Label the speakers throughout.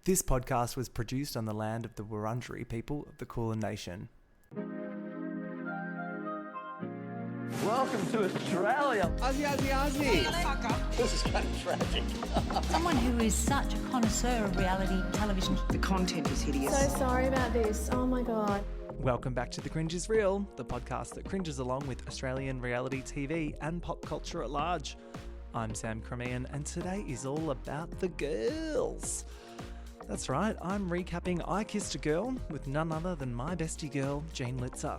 Speaker 1: This podcast was produced on the land of the Wurundjeri people of the Kulin Nation.
Speaker 2: Welcome to Australia.
Speaker 3: Aussie.
Speaker 2: This is kind of tragic.
Speaker 4: Someone who is such a connoisseur of reality television.
Speaker 3: The content is hideous.
Speaker 5: So sorry about this. Oh my God.
Speaker 1: Welcome back to The Cringe is Real, the podcast that cringes along with Australian reality TV and pop culture at large. I'm Sam Crimean, and today is all about the girls. That's right, I'm recapping I Kissed a Girl with none other than my bestie girl, Jean Lizza.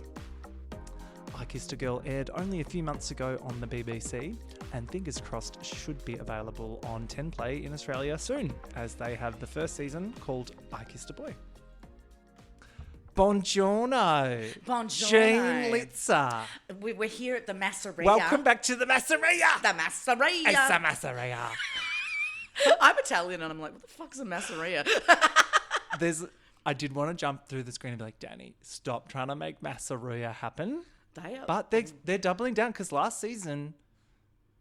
Speaker 1: I Kissed a Girl aired only a few months ago on the BBC, and fingers crossed should be available on TenPlay in Australia soon, as they have the first season called I Kissed a Boy. Buongiorno.
Speaker 6: Buongiorno.
Speaker 1: Jean Lizza.
Speaker 6: We're here at the masseria.
Speaker 1: Welcome back to the masseria.
Speaker 6: The masseria.
Speaker 1: It's a masseria.
Speaker 6: I'm Italian and I'm like, what the fuck's a masseria?
Speaker 1: I did want to jump through the screen and be like, Dannii, stop trying to make masseria happen.
Speaker 6: They are.
Speaker 1: But they're doubling down because last season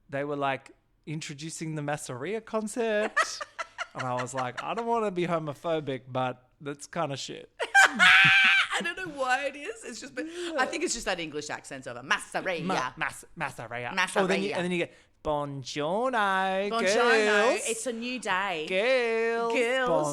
Speaker 1: they were like introducing the masseria concept. And I was like, I don't want to be homophobic, but that's kind of shit.
Speaker 6: I don't know why it is. It's just, I think it's just that English accent of a masseria.
Speaker 1: Masseria.
Speaker 6: Masseria.
Speaker 1: Oh, and then you get buongiorno,
Speaker 6: Buongiorno.
Speaker 1: girls.
Speaker 6: It's a new day.
Speaker 1: Girls.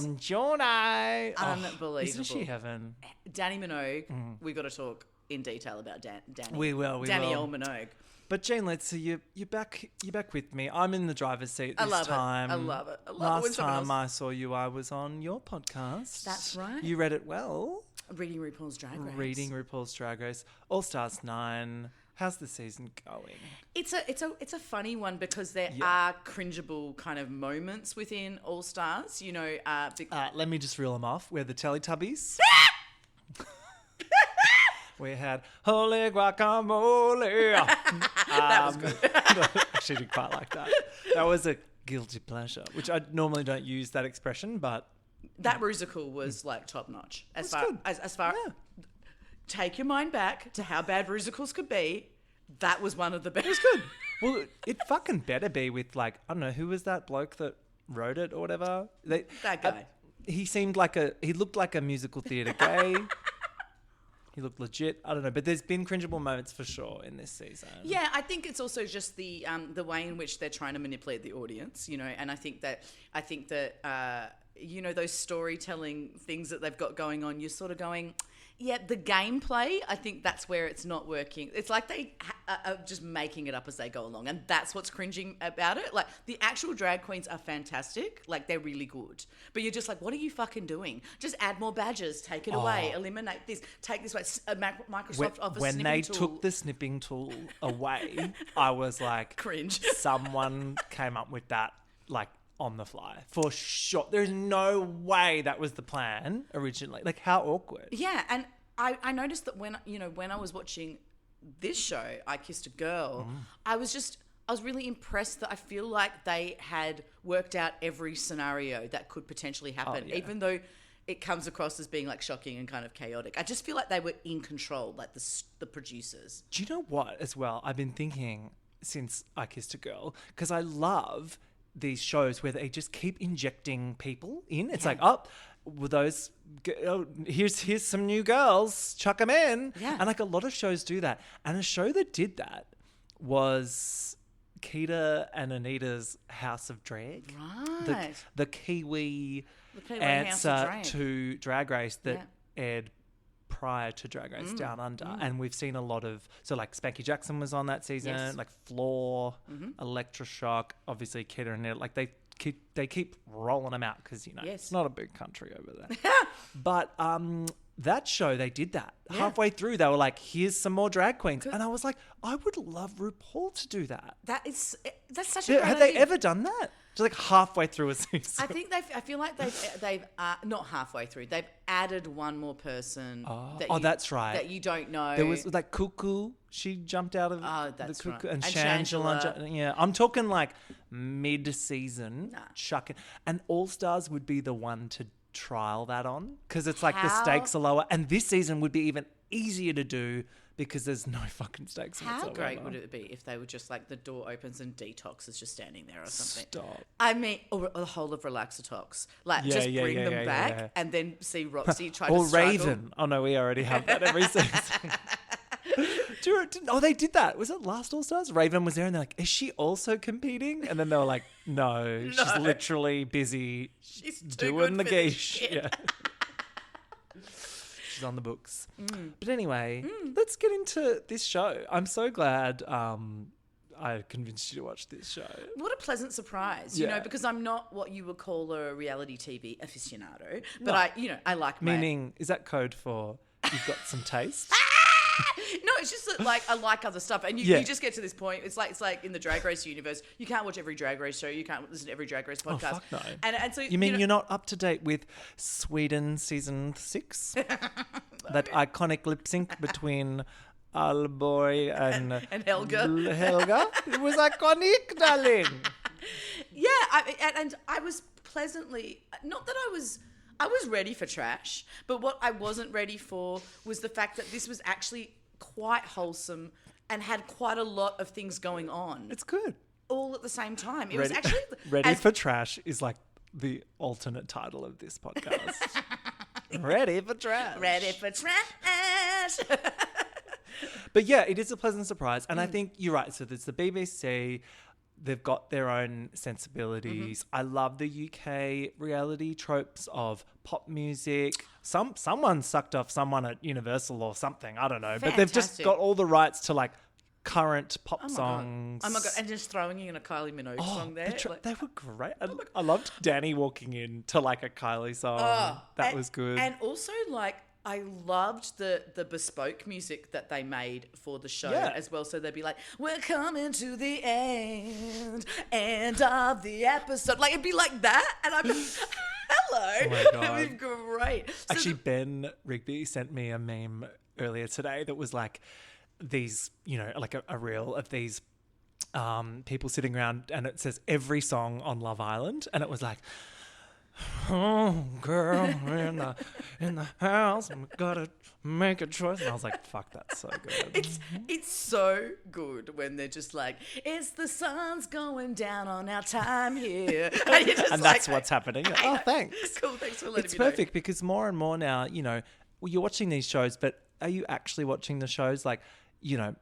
Speaker 1: Buongiorno.
Speaker 6: Unbelievable.
Speaker 1: Isn't she heaven?
Speaker 6: Dannii Minouge. We got to talk in detail about Dannii.
Speaker 1: We will.
Speaker 6: Dannii Minouge.
Speaker 1: But Jean Lizza, you're back with me. I'm in the driver's seat this time.
Speaker 6: I love it. I love it when
Speaker 1: Last
Speaker 6: someone
Speaker 1: time
Speaker 6: else...
Speaker 1: I saw you, I was on your podcast.
Speaker 6: That's right.
Speaker 1: You read it well.
Speaker 6: Reading RuPaul's Drag Race.
Speaker 1: Reading RuPaul's Drag Race. All Stars 9. How's the season going?
Speaker 6: It's a funny one because there are cringeable kind of moments within All Stars. You know,
Speaker 1: Let me just reel them off. We're the Teletubbies. We had holy guacamole.
Speaker 6: That was good.
Speaker 1: Actually, didn't quite like that. That was a guilty pleasure, which I normally don't use that expression, but
Speaker 6: that musical was like top notch. As far
Speaker 1: good.
Speaker 6: as far
Speaker 1: Yeah.
Speaker 6: take your mind back to how bad musicals could be. That was one of the best.
Speaker 1: It was good. Well, it fucking better be with like, I don't know, who was that bloke that wrote it or whatever?
Speaker 6: That guy.
Speaker 1: He looked like a musical theatre gay. He looked legit. I don't know, but there's been cringeable moments for sure in this season.
Speaker 6: Yeah, I think it's also just the way in which they're trying to manipulate the audience, you know, and I think that you know, those storytelling things that they've got going on, you're sort of going, yeah, the gameplay, I think that's where it's not working. It's like they are just making it up as they go along, and that's what's cringing about it. Like, the actual drag queens are fantastic. Like, they're really good. But you're just like, what are you fucking doing? Just add more badges, take it away, eliminate this, take this away. Microsoft Office
Speaker 1: when
Speaker 6: snipping
Speaker 1: they
Speaker 6: tool.
Speaker 1: took the snipping tool away, I was like,
Speaker 6: Cringe.
Speaker 1: Someone came up with that, like, on the fly for sure. There's no way that was the plan originally. Like, how awkward.
Speaker 6: Yeah, and I noticed that when I was watching this show, I Kissed a Girl, I was really impressed that I feel like they had worked out every scenario that could potentially happen, even though it comes across as being like shocking and kind of chaotic. I just feel like they were in control, like the producers.
Speaker 1: Do you know what, as well, I've been thinking since I Kissed a Girl, because I love these shows where they just keep injecting people in. It's like, here's some new girls, chuck them in.
Speaker 6: Yeah.
Speaker 1: And like a lot of shows do that. And a show that did that was Keita and Anita's House of Drag.
Speaker 6: Right.
Speaker 1: The Kiwi
Speaker 6: Kiwi House of
Speaker 1: answer
Speaker 6: Drag.
Speaker 1: to Drag Race that aired prior to Drag Race Down Under. And we've seen a lot of, so like Spanky Jackson was on that season,
Speaker 6: Yes.
Speaker 1: like Floor, Electroshock, obviously Kid and Ned, like they keep rolling them out because, you know,
Speaker 6: Yes.
Speaker 1: it's not a big country over there. But that show, they did that. Halfway through, they were like, here's some more drag queens. And I was like, I would love RuPaul to do that.
Speaker 6: That's such a great
Speaker 1: Have they
Speaker 6: idea.
Speaker 1: ever done that? Just like halfway through a season.
Speaker 6: I feel like they've not halfway through. They've added one more person.
Speaker 1: That's right.
Speaker 6: That you don't know.
Speaker 1: There was like Cuckoo. She jumped out of
Speaker 6: that's
Speaker 1: the Cuckoo.
Speaker 6: right.
Speaker 1: And
Speaker 6: And
Speaker 1: Shangela. Yeah, I'm talking like mid-season. Chucking. And All Stars would be the one to trial that on because it's like the
Speaker 6: How?
Speaker 1: stakes are lower. And this season would be even easier to do because there's no fucking stakes
Speaker 6: How
Speaker 1: whatsoever.
Speaker 6: great would it be if they were just like the door opens and Detox is just standing there or something?
Speaker 1: Stop.
Speaker 6: I mean, or the whole of Relaxatox. Like,
Speaker 1: Yeah,
Speaker 6: just
Speaker 1: yeah,
Speaker 6: bring
Speaker 1: yeah,
Speaker 6: them
Speaker 1: yeah,
Speaker 6: back
Speaker 1: yeah.
Speaker 6: and then see Roxy try
Speaker 1: Or
Speaker 6: to struggle.
Speaker 1: Raven. Oh no, we already have that every season. They did that. Was it last All Stars? Raven was there and they're like, is she also competing? And then they were like, no. She's literally busy
Speaker 6: She's too
Speaker 1: doing the
Speaker 6: good for this
Speaker 1: geesh.
Speaker 6: shit.
Speaker 1: Yeah. She's on the books. But anyway, let's get into this show. I'm so glad I convinced you to watch this show.
Speaker 6: What a pleasant surprise, you
Speaker 1: Yeah.
Speaker 6: know, because I'm not what you would call a reality TV aficionado, but
Speaker 1: No.
Speaker 6: I like my...
Speaker 1: Meaning, is that code for you've got some taste?
Speaker 6: No, it's just that, like, I like other stuff, and
Speaker 1: Yeah.
Speaker 6: you just get to this point. It's like in the Drag Race universe, you can't watch every Drag Race show, you can't listen to every Drag Race podcast.
Speaker 1: Oh, fuck no.
Speaker 6: And so
Speaker 1: You mean
Speaker 6: know,
Speaker 1: you're not up to date with Sweden season 6? That iconic lip sync between Alboy and
Speaker 6: Helga.
Speaker 1: Helga? It was iconic, darling.
Speaker 6: Yeah, and I was pleasantly, not that I was ready for trash, but what I wasn't ready for was the fact that this was actually quite wholesome and had quite a lot of things going on
Speaker 1: It's good.
Speaker 6: all at the same time. It was
Speaker 1: Ready,
Speaker 6: actually
Speaker 1: ready for trash is like the alternate title of this podcast. Ready for trash.
Speaker 6: ready for trash.
Speaker 1: But yeah, it is a pleasant surprise. And I think you're right. So there's the BBC. They've got their own sensibilities. I love the UK reality tropes of pop music. Someone sucked off someone at Universal or something. I don't know. But they've just
Speaker 6: Fantastic.
Speaker 1: got all the rights to like current pop
Speaker 6: Oh my
Speaker 1: songs.
Speaker 6: God. Oh my God. And just throwing in a Kylie Minogue song there. Like-
Speaker 1: they were great. I loved Dannii walking in to like a Kylie song. That was good.
Speaker 6: And also, like, I loved the bespoke music that they made for the show
Speaker 1: Yeah.
Speaker 6: as well. So they'd be like, we're coming to the end of the episode. Like, it'd be like that. And I'd be, hello.
Speaker 1: Oh my God.
Speaker 6: It'd be great. So
Speaker 1: Actually, Ben Rigby sent me a meme earlier today that was like these, you know, like a reel of these people sitting around, and it says every song on Love Island, and it was like, oh, girl, in the house, we gotta make a choice. And I was like, fuck, that's so good.
Speaker 6: It's so good when they're just like, it's the sun's going down on our time here. And, you're just
Speaker 1: And
Speaker 6: like,
Speaker 1: that's what's happening. Oh, thanks.
Speaker 6: Cool, thanks for letting
Speaker 1: It's
Speaker 6: me know.
Speaker 1: perfect because more and more now, you know, you're watching these shows, but are you actually watching the shows? Like, you know,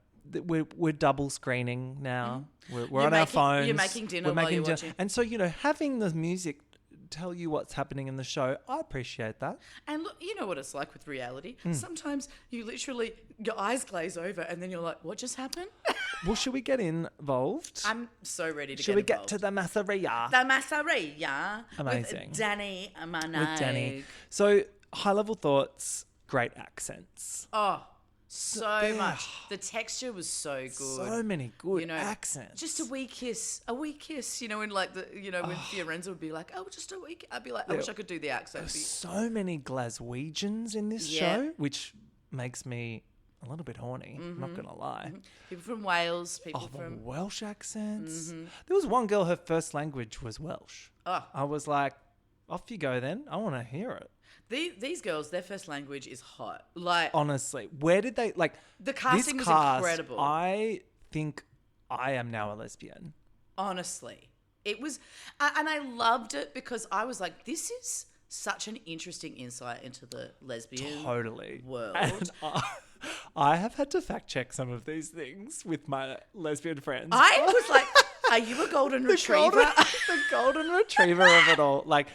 Speaker 1: we're double screening now. We're
Speaker 6: You're
Speaker 1: on our
Speaker 6: making-
Speaker 1: phones.
Speaker 6: you're making dinner while you're watching.
Speaker 1: And so, you know, having the music tell you what's happening in the show, I appreciate that.
Speaker 6: And look, you know what it's like with reality.
Speaker 1: Hmm.
Speaker 6: Sometimes you literally, your eyes glaze over and then you're like, what just happened?
Speaker 1: Well, should we get involved?
Speaker 6: I'm so ready to
Speaker 1: Should
Speaker 6: get
Speaker 1: we
Speaker 6: involved.
Speaker 1: get to the masseria?
Speaker 6: The masseria
Speaker 1: Amazing.
Speaker 6: with Dannii Minouge.
Speaker 1: With Dannii. So, high level thoughts, great accents.
Speaker 6: Oh, so
Speaker 1: Yeah.
Speaker 6: much. The texture was so good.
Speaker 1: So many good
Speaker 6: You know,
Speaker 1: accents.
Speaker 6: Just a wee kiss, you know, when like when Fiorenza would be like, oh, just a wee kiss. I'd be like, I wish I could do the accent.
Speaker 1: So many Glaswegians in this
Speaker 6: Yeah.
Speaker 1: show, which makes me a little bit horny. I'm not gonna lie.
Speaker 6: People from Wales, people
Speaker 1: Oh, the
Speaker 6: from
Speaker 1: Welsh accents. There was one girl, her first language was Welsh.
Speaker 6: Oh.
Speaker 1: I was like, off you go then. I want to hear it.
Speaker 6: these girls. Their first language is hot. Like
Speaker 1: Honestly, where did they, like,
Speaker 6: the casting
Speaker 1: this
Speaker 6: was
Speaker 1: cast,
Speaker 6: incredible.
Speaker 1: I think I am now a lesbian.
Speaker 6: Honestly, it was, and I loved it because I was like, this is such an interesting insight into the lesbian
Speaker 1: Totally.
Speaker 6: world.
Speaker 1: And I have had to fact check some of these things with my lesbian friends.
Speaker 6: I was like, are you a golden retriever?
Speaker 1: The golden retriever of it all. Like,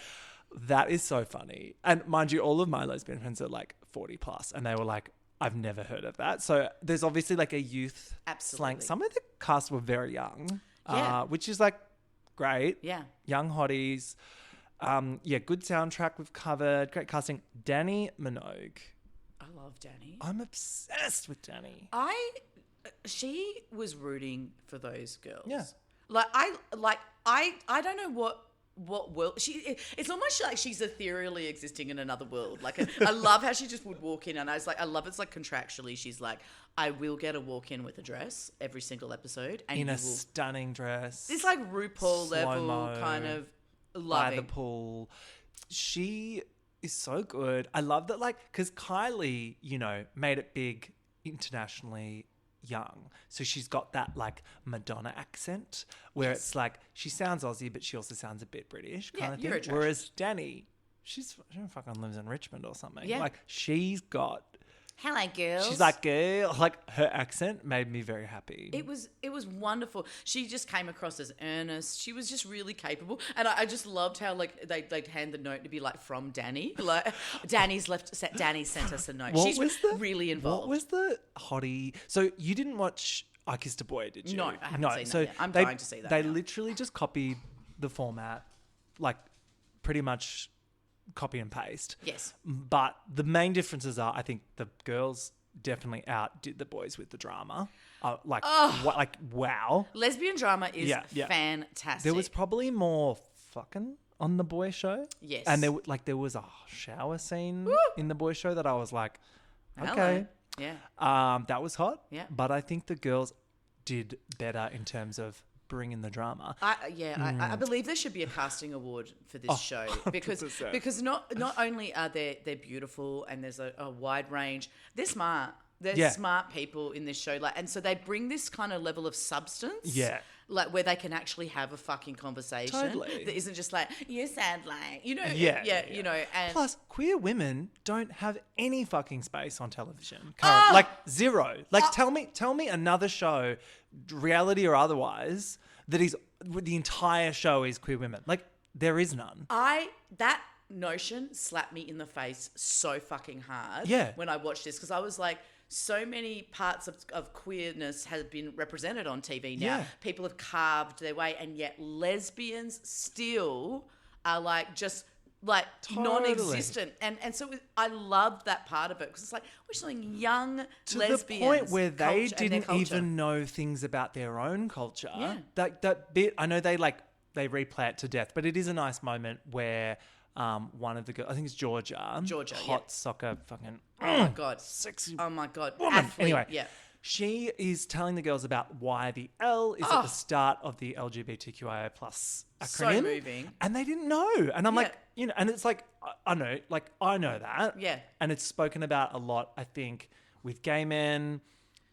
Speaker 1: that is so funny. And mind you, all of my lesbian friends are like 40 plus, and they were like, I've never heard of that. So there's obviously like a youth slang.
Speaker 6: Absolutely.
Speaker 1: Some of the cast were very young,
Speaker 6: Yeah.
Speaker 1: which is like great.
Speaker 6: Yeah.
Speaker 1: Young hotties. Good soundtrack we've covered. Great casting. Dannii Minouge.
Speaker 6: I love Dannii.
Speaker 1: I'm obsessed with Dannii.
Speaker 6: She was rooting for those girls.
Speaker 1: Yeah.
Speaker 6: I don't know what world it's almost like she's ethereally existing in another world. Like I love how she just would walk in, and I was like, I love it's like contractually she's like, I will get a walk in with a dress every single episode, and
Speaker 1: In
Speaker 6: you
Speaker 1: a
Speaker 6: will.
Speaker 1: stunning dress.
Speaker 6: It's like RuPaul level
Speaker 1: slow-mo,
Speaker 6: kind of
Speaker 1: by
Speaker 6: loving.
Speaker 1: the pool. She is so good. I love that, like, because Kylie, you know, made it big internationally young. So she's got that like Madonna accent where it's like she sounds Aussie, but she also sounds a bit British kind of thing.
Speaker 6: Eurotrash.
Speaker 1: Whereas Dannii, she fucking lives in Richmond or something.
Speaker 6: Yeah.
Speaker 1: Like she's got.
Speaker 6: Hello, girls.
Speaker 1: She's like, girl, like her accent made me very happy.
Speaker 6: It was wonderful. She just came across as earnest. She was just really capable, and I just loved how like they'd hand the note to be like from Dannii. Like Dannii sent us a note. She's really involved.
Speaker 1: What was the hottie? So you didn't watch I Kissed a Boy, did you?
Speaker 6: No, I haven't seen that yet. I'm dying to see that.
Speaker 1: They
Speaker 6: now.
Speaker 1: literally just copied the format, like pretty much copy and paste.
Speaker 6: Yes.
Speaker 1: But the main differences are, I think the girls definitely outdid the boys with the drama. Wow.
Speaker 6: Lesbian drama is fantastic.
Speaker 1: There was probably more fucking on the boy show.
Speaker 6: Yes.
Speaker 1: And there was a shower scene in the boy show that I was like, okay.
Speaker 6: Hello. Yeah.
Speaker 1: That was hot.
Speaker 6: Yeah.
Speaker 1: But I think the girls did better in terms of bringing the drama.
Speaker 6: I believe there should be a casting award for this show because not only are they're beautiful and there's a wide range, they're smart. They're smart people in this show, like, and so they bring this kind of level of substance, like where they can actually have a fucking conversation that isn't just like you said, like you know, you know. And
Speaker 1: plus, queer women don't have any fucking space on television, like zero. Like, tell me another show, reality or otherwise, that is the entire show is queer women. Like, there is none.
Speaker 6: That notion slapped me in the face so fucking hard when I watched this, because I was like, so many parts of queerness have been represented on TV now.
Speaker 1: Yeah.
Speaker 6: People have carved their way, and yet lesbians still are like just like non-existent. And so I loved that part of it, because it's like we're showing young
Speaker 1: to
Speaker 6: lesbians.
Speaker 1: To the point where they
Speaker 6: culture
Speaker 1: didn't even know things about their own culture.
Speaker 6: Yeah.
Speaker 1: That bit, I know they replay it to death, but it is a nice moment where one of the girls, I think it's Georgia, hot soccer fucking
Speaker 6: oh my god,
Speaker 1: sexy,
Speaker 6: oh my god,
Speaker 1: woman.
Speaker 6: Athlete.
Speaker 1: Anyway, she is telling the girls about why the L is at the start of the LGBTQIA+ acronym.
Speaker 6: So moving,
Speaker 1: and they didn't know. And I'm like, you know, and it's like I know that, and it's spoken about a lot, I think, with gay men,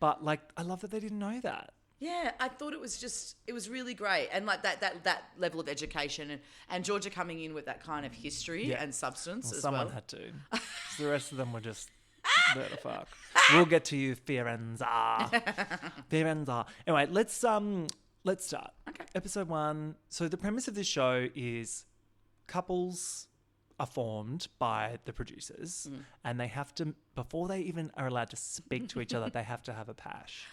Speaker 1: but like I love that they didn't know that.
Speaker 6: Yeah, I thought it was really great. And like that level of education and Georgia coming in with that kind of history and substance as well.
Speaker 1: Someone had to. The rest of them were just there to fuck. We'll get to you, Fiorenza. Fiorenza. Anyway, let's start.
Speaker 6: Okay.
Speaker 1: Episode 1. So the premise of this show is couples are formed by the producers and they have to, before they even are allowed to speak to each other, they have to have a pash.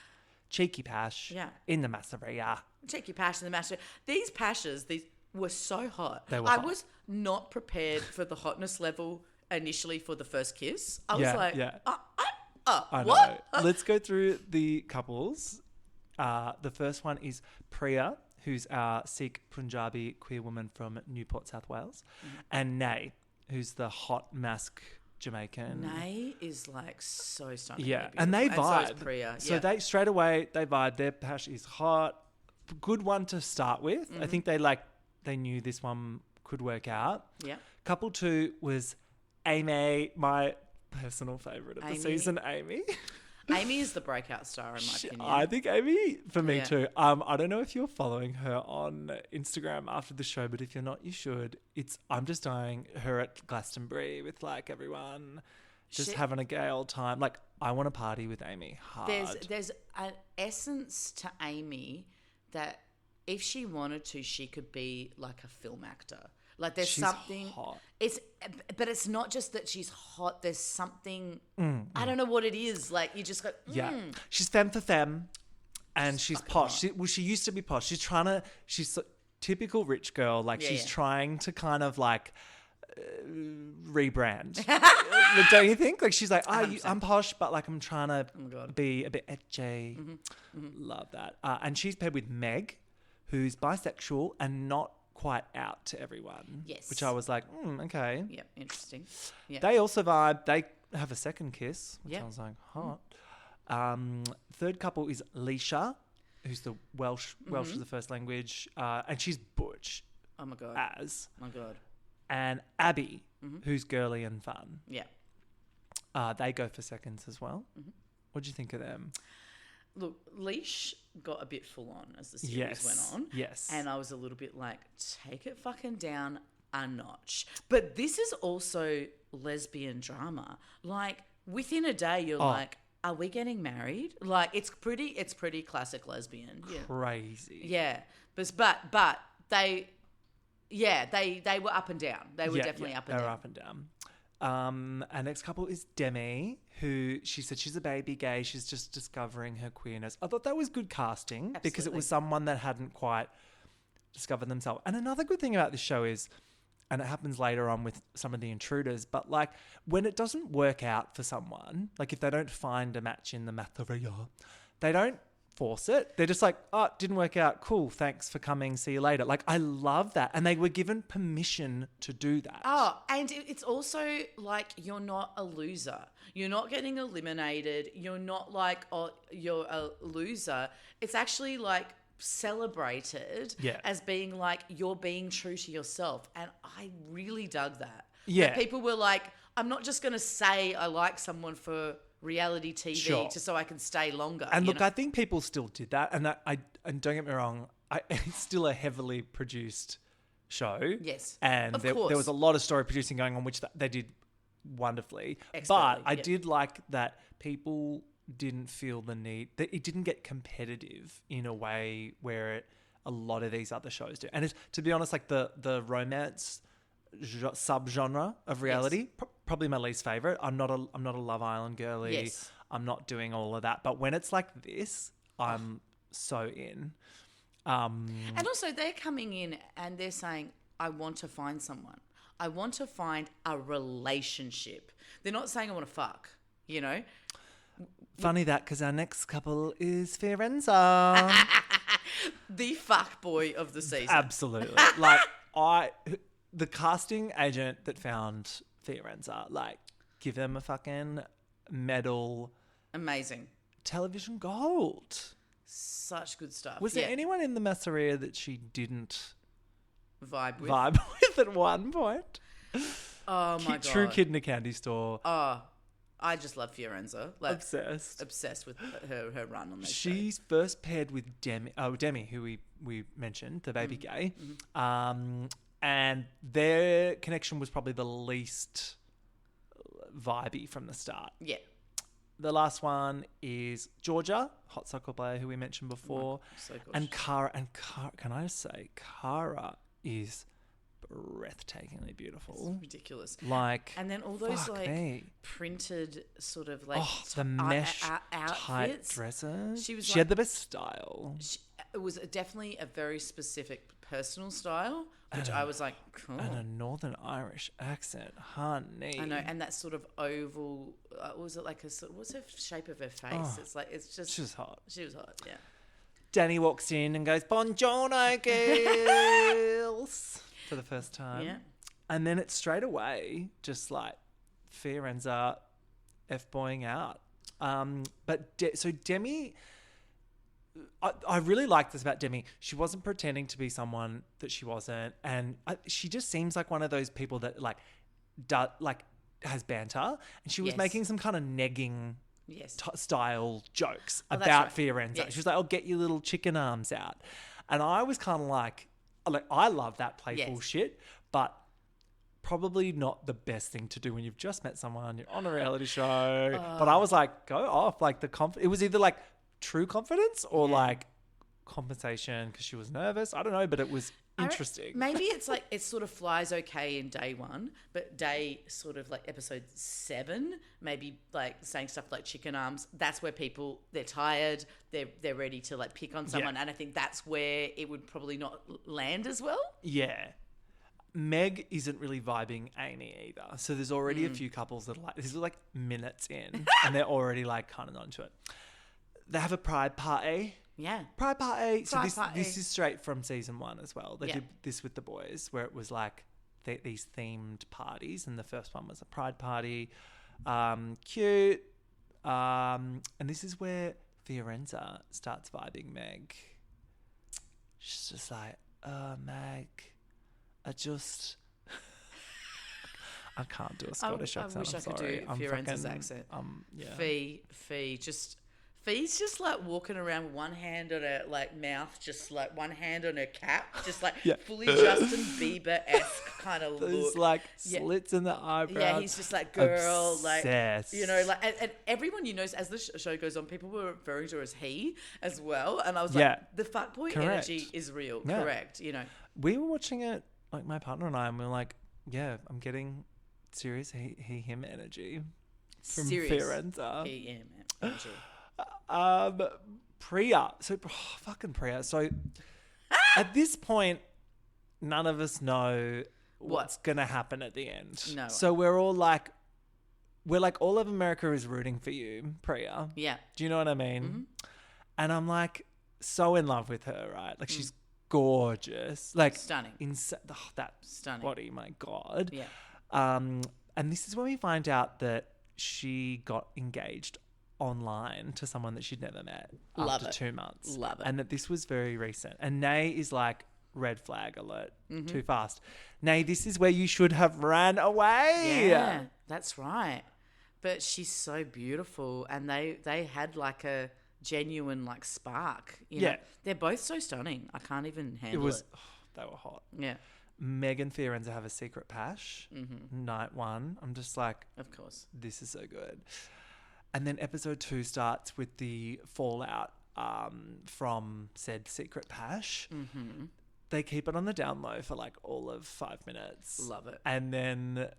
Speaker 1: Cheeky pash in the masseria.
Speaker 6: Cheeky pash in the masseria. These pashes, these were so hot.
Speaker 1: They were
Speaker 6: I
Speaker 1: hot.
Speaker 6: was not prepared for the hotness level initially for the first kiss. I was like,
Speaker 1: I
Speaker 6: what?
Speaker 1: know. Let's go through the couples. The first one is Priya, who's our Sikh Punjabi queer woman from Newport, South Wales, and Nay, who's the hot mask Jamaican.
Speaker 6: Nay is like so stunning.
Speaker 1: Yeah, and they vibe.
Speaker 6: So is Priya.
Speaker 1: So they straight away they vibe. Their pash is hot. Good one to start with. I think they knew this one could work out.
Speaker 6: Yeah.
Speaker 1: Couple 2 was Amy, my personal favourite of the season. Amy.
Speaker 6: Amy is the breakout star in my opinion.
Speaker 1: I think Amy, for me too. I don't know if you're following her on Instagram after the show, but if you're not, you should. I'm just dying. Her at Glastonbury with like everyone, just having a gay old time. Like, I want to party with Amy hard.
Speaker 6: There's an essence to Amy that if she wanted to, she could be like a film actor. Like there's
Speaker 1: she's
Speaker 6: something
Speaker 1: hot.
Speaker 6: But it's not just that she's hot. There's something I don't know what it is. Like you just go.
Speaker 1: She's femme for femme, and she's posh. She used to be posh. She's a typical rich girl. Like she's trying to kind of like rebrand. Don't you think? Like she's like, I'm posh, but like I'm trying to be a bit edgy. Love that. And she's paired with Meg, who's bisexual and not quite out to everyone.
Speaker 6: Yes.
Speaker 1: Which I was like, okay.
Speaker 6: Yeah, interesting. Yeah.
Speaker 1: They also vibe. They have a second kiss, which
Speaker 6: Yeah.
Speaker 1: I was like, hot. Third couple is Leisha, who's the Welsh is the first language, and she's butch.
Speaker 6: Oh my god.
Speaker 1: As.
Speaker 6: Oh my god.
Speaker 1: And Abby, who's girly and fun.
Speaker 6: Yeah.
Speaker 1: They go for seconds as well. What do you think of them?
Speaker 6: Look, Leash got a bit full on as the series went on.
Speaker 1: Yes.
Speaker 6: And I was a little bit like, take it fucking down a notch. But this is also lesbian drama. Like, within a day, you're like, are we getting married? Like, it's pretty classic lesbian. Yeah.
Speaker 1: Crazy.
Speaker 6: Yeah. But they were up and down. They were definitely up and
Speaker 1: they
Speaker 6: down.
Speaker 1: were up and down. Our next couple is Dannii, who she said she's a baby gay. She's just discovering her queerness. I thought that was good casting because it was someone that hadn't quite discovered themselves. And another good thing about this show is, and it happens later on with some of the intruders, but like when it doesn't work out for someone, like if they don't find a match in the masseria, they don't force it. They're just like, oh, it didn't work out. Cool. Thanks for coming. See you later. Like, I love that. And they were given permission to do that.
Speaker 6: Oh, and it's also like you're not a loser. You're not getting eliminated. You're not like, oh, you're a loser. It's actually like celebrated as being like you're being true to yourself. And I really dug that.
Speaker 1: Yeah.
Speaker 6: That people were like, I'm not just going to say I like someone for reality TV just so I can stay longer.
Speaker 1: And look, I think people still did that. And and don't get me wrong, it's still a heavily produced show.
Speaker 6: Yes.
Speaker 1: And there was a lot of story producing going on, which they did wonderfully. But I did like that people didn't feel the need, that it didn't get competitive in a way where a lot of these other shows do. And it's, to be honest, like the romance subgenre of reality, probably my least favorite. I'm not a Love Island girly.
Speaker 6: Yes.
Speaker 1: I'm not doing all of that. But when it's like this, I'm so in.
Speaker 6: And also they're coming in and they're saying, I want to find someone. I want to find a relationship. They're not saying I want to fuck, you know?
Speaker 1: Funny that, because our next couple is Fiorenza.
Speaker 6: The fuck boy of the season.
Speaker 1: Absolutely. Like, the casting agent that found Fiorenza, like, give them a fucking medal.
Speaker 6: Amazing.
Speaker 1: Television gold.
Speaker 6: Such good stuff.
Speaker 1: Was there anyone in the masseria that she didn't
Speaker 6: vibe
Speaker 1: with at one point?
Speaker 6: Oh my God.
Speaker 1: True kid in a candy store.
Speaker 6: Oh, I just love Fiorenza. Like,
Speaker 1: Obsessed
Speaker 6: with her run on this
Speaker 1: She's first paired with Dannii, who we mentioned, the baby gay. And their connection was probably the least vibey from the start.
Speaker 6: Yeah.
Speaker 1: The last one is Georgia, hot soccer player who we mentioned before.
Speaker 6: So gosh.
Speaker 1: And Cara, can I just say, Cara is breathtakingly beautiful.
Speaker 6: It's ridiculous.
Speaker 1: Like,
Speaker 6: and then all those printed sort of like
Speaker 1: the mesh
Speaker 6: outfits.
Speaker 1: tight dresses.
Speaker 6: She
Speaker 1: had the best style.
Speaker 6: It was definitely a very specific personal style, which I was like, cool.
Speaker 1: And a Northern Irish accent, honey.
Speaker 6: I know, and that sort of oval. Was it like what's the shape of her face? It's like
Speaker 1: She was hot.
Speaker 6: She was hot. Yeah.
Speaker 1: Dannii walks in and goes, "Buongiorno, girls," for the first time.
Speaker 6: Yeah.
Speaker 1: And then it's straight away just like Fiorenza F-boying out. So Demi, I really like this about Demi. She wasn't pretending to be someone that she wasn't, and she just seems like one of those people that has banter, and she was making some kind of negging style jokes about Fiorenza.
Speaker 6: Yes.
Speaker 1: She was like, "I'll get your little chicken arms out," and I was kind of like I love that playful shit, but probably not the best thing to do when you've just met someone, you're on a reality show. But I was like, go off. Like it was either like true confidence or like compensation because she was nervous. I don't know, but it was interesting.
Speaker 6: Maybe it's like it sort of flies okay in day one, but day sort of like episode 7, maybe like saying stuff like chicken arms. That's where they're tired. They're ready to like pick on someone, and I think that's where it would probably not land as well.
Speaker 1: Yeah. Meg isn't really vibing Amy either. So there's already a few couples that are like, this is like minutes in and they're already like kind of onto it. They have a pride party.
Speaker 6: Yeah.
Speaker 1: Pride party. So this is straight from season 1 as well. They did this with the boys where it was like these themed parties, and the first one was a pride party. Cute. And this is where Fiorenza starts vibing Meg. She's just like, Meg, I can't do a Scottish accent.
Speaker 6: I wish
Speaker 1: I'm
Speaker 6: I could
Speaker 1: sorry.
Speaker 6: do
Speaker 1: I'm
Speaker 6: Fiorenza's
Speaker 1: fucking-
Speaker 6: accent.
Speaker 1: Yeah.
Speaker 6: Fee's just like walking around with one hand on her like mouth, just like one hand on her cap, just like fully Justin Bieber-esque kind of
Speaker 1: Those
Speaker 6: look.
Speaker 1: like slits in the eyebrows.
Speaker 6: Yeah, he's just like, girl,
Speaker 1: Obsessed.
Speaker 6: like, you know, like, and everyone as the show goes on, people were referring to her as he as well. And I was like, the fuckboy energy is real, correct, you know.
Speaker 1: We were watching it, like my partner and I, and we were like, yeah, I'm getting serious him energy from Fiorenza.
Speaker 6: He, energy.
Speaker 1: Priya. So, fucking Priya. So, at this point, none of us know what's going to happen at the end.
Speaker 6: No.
Speaker 1: So, we're like, all of America is rooting for you, Priya.
Speaker 6: Yeah.
Speaker 1: Do you know what I mean? Mm-hmm. And I'm like, so in love with her, right? Like, she's gorgeous. Like,
Speaker 6: stunning.
Speaker 1: That
Speaker 6: stunning
Speaker 1: body, my God.
Speaker 6: Yeah.
Speaker 1: And this is when we find out that she got engaged online to someone that she'd never met after 2 months.
Speaker 6: Love it.
Speaker 1: And that this was very recent. And Nay is like, red flag alert, too fast. Nay, this is where you should have ran away.
Speaker 6: Yeah, that's right. But she's so beautiful, and they had like a genuine like spark. You know? They're both so stunning. I can't even handle it.
Speaker 1: They were hot.
Speaker 6: Yeah.
Speaker 1: Meg and Fiorenza have a secret pash. Night 1. I'm just like,
Speaker 6: of course,
Speaker 1: this is so good. And then episode 2 starts with the fallout from said secret pash. Mm-hmm. They keep it on the down low for like all of 5 minutes.
Speaker 6: Love it.
Speaker 1: And then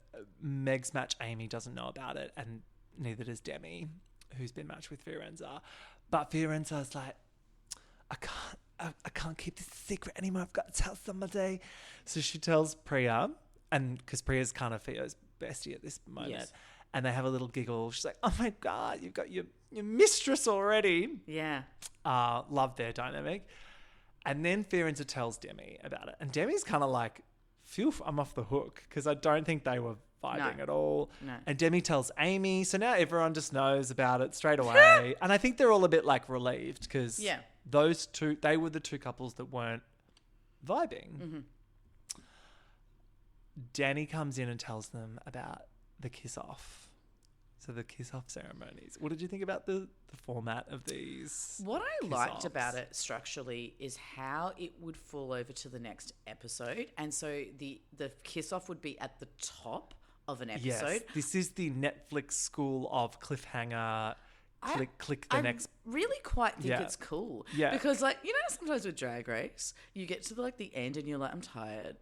Speaker 1: Meg's match Amy doesn't know about it, and neither does Demi, who's been matched with Fiorenza. But Fiorenza's like, I can't keep this secret anymore. I've got to tell somebody. So she tells Priya, and because Priya's kind of Fio's bestie at this moment. Yes. And they have a little giggle. She's like, oh my God, you've got your mistress already.
Speaker 6: Yeah.
Speaker 1: Love their dynamic. And then Fiorenza tells Demi about it. And Demi's kind of like, phew, I'm off the hook, because I don't think they were vibing at all.
Speaker 6: No.
Speaker 1: And Demi tells Amy. So now everyone just knows about it straight away. And I think they're all a bit like relieved, because those two, they were the two couples that weren't vibing. Mm-hmm. Dannii comes in and tells them about the kiss-off. So the kiss-off ceremonies. What did you think about the format of these?
Speaker 6: What I liked about it structurally is how it would fall over to the next episode. And so the kiss-off would be at the top of an episode.
Speaker 1: Yes, this is the Netflix school of cliffhanger. Click the next.
Speaker 6: I really quite think it's cool.
Speaker 1: Yeah.
Speaker 6: Because, like, you know, sometimes with Drag Race, you get to the end and you're like, I'm tired.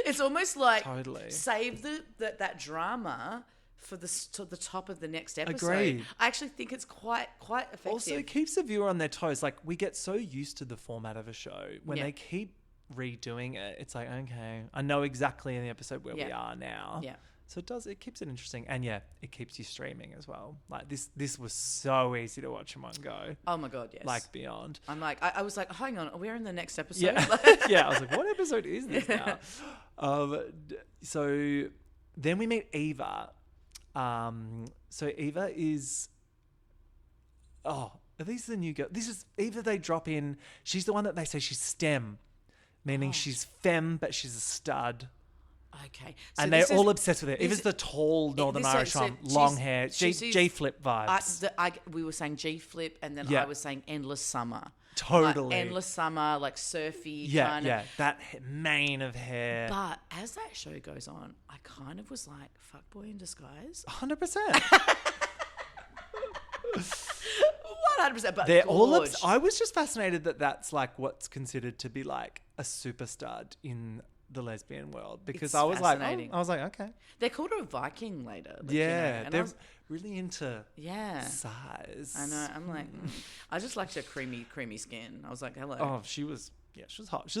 Speaker 6: It's almost like save that drama for to the top of the next episode.
Speaker 1: Agreed.
Speaker 6: I actually think it's quite effective.
Speaker 1: Also, it keeps the viewer on their toes. Like, we get so used to the format of a show. When they keep redoing it, it's like, okay, I know exactly in the episode where we are now.
Speaker 6: Yeah.
Speaker 1: So it keeps it interesting. And it keeps you streaming as well. Like, this was so easy to watch in one go.
Speaker 6: Oh my God, yes.
Speaker 1: Like, beyond.
Speaker 6: I'm like, I was like, hang on, we're in the next episode.
Speaker 1: Yeah. Yeah, I was like, what episode is this now? So then we meet Eva. So Eva is, are these the new girl? This is Eva. They drop in. She's the one that they say she's STEM, meaning she's femme, but she's a stud.
Speaker 6: Okay. So
Speaker 1: and they're all obsessed with it. Eva's the tall Northern Irish one, long hair, G-flip vibes.
Speaker 6: We were saying G-flip, and then I was saying endless summer.
Speaker 1: Totally.
Speaker 6: Like endless summer, like surfy kind of.
Speaker 1: Yeah, that mane of hair.
Speaker 6: But as that show goes on, I kind of was like, fuckboy in disguise.
Speaker 1: 100%.
Speaker 6: 100%. But
Speaker 1: they're all I was just fascinated that that's like what's considered to be like a super stud in the lesbian world, because
Speaker 6: it's
Speaker 1: I was like, okay.
Speaker 6: They're called her a Viking later.
Speaker 1: Yeah, they're really into size.
Speaker 6: I know. I'm like, I just liked her creamy skin. I was like, hello.
Speaker 1: Oh, she was hot.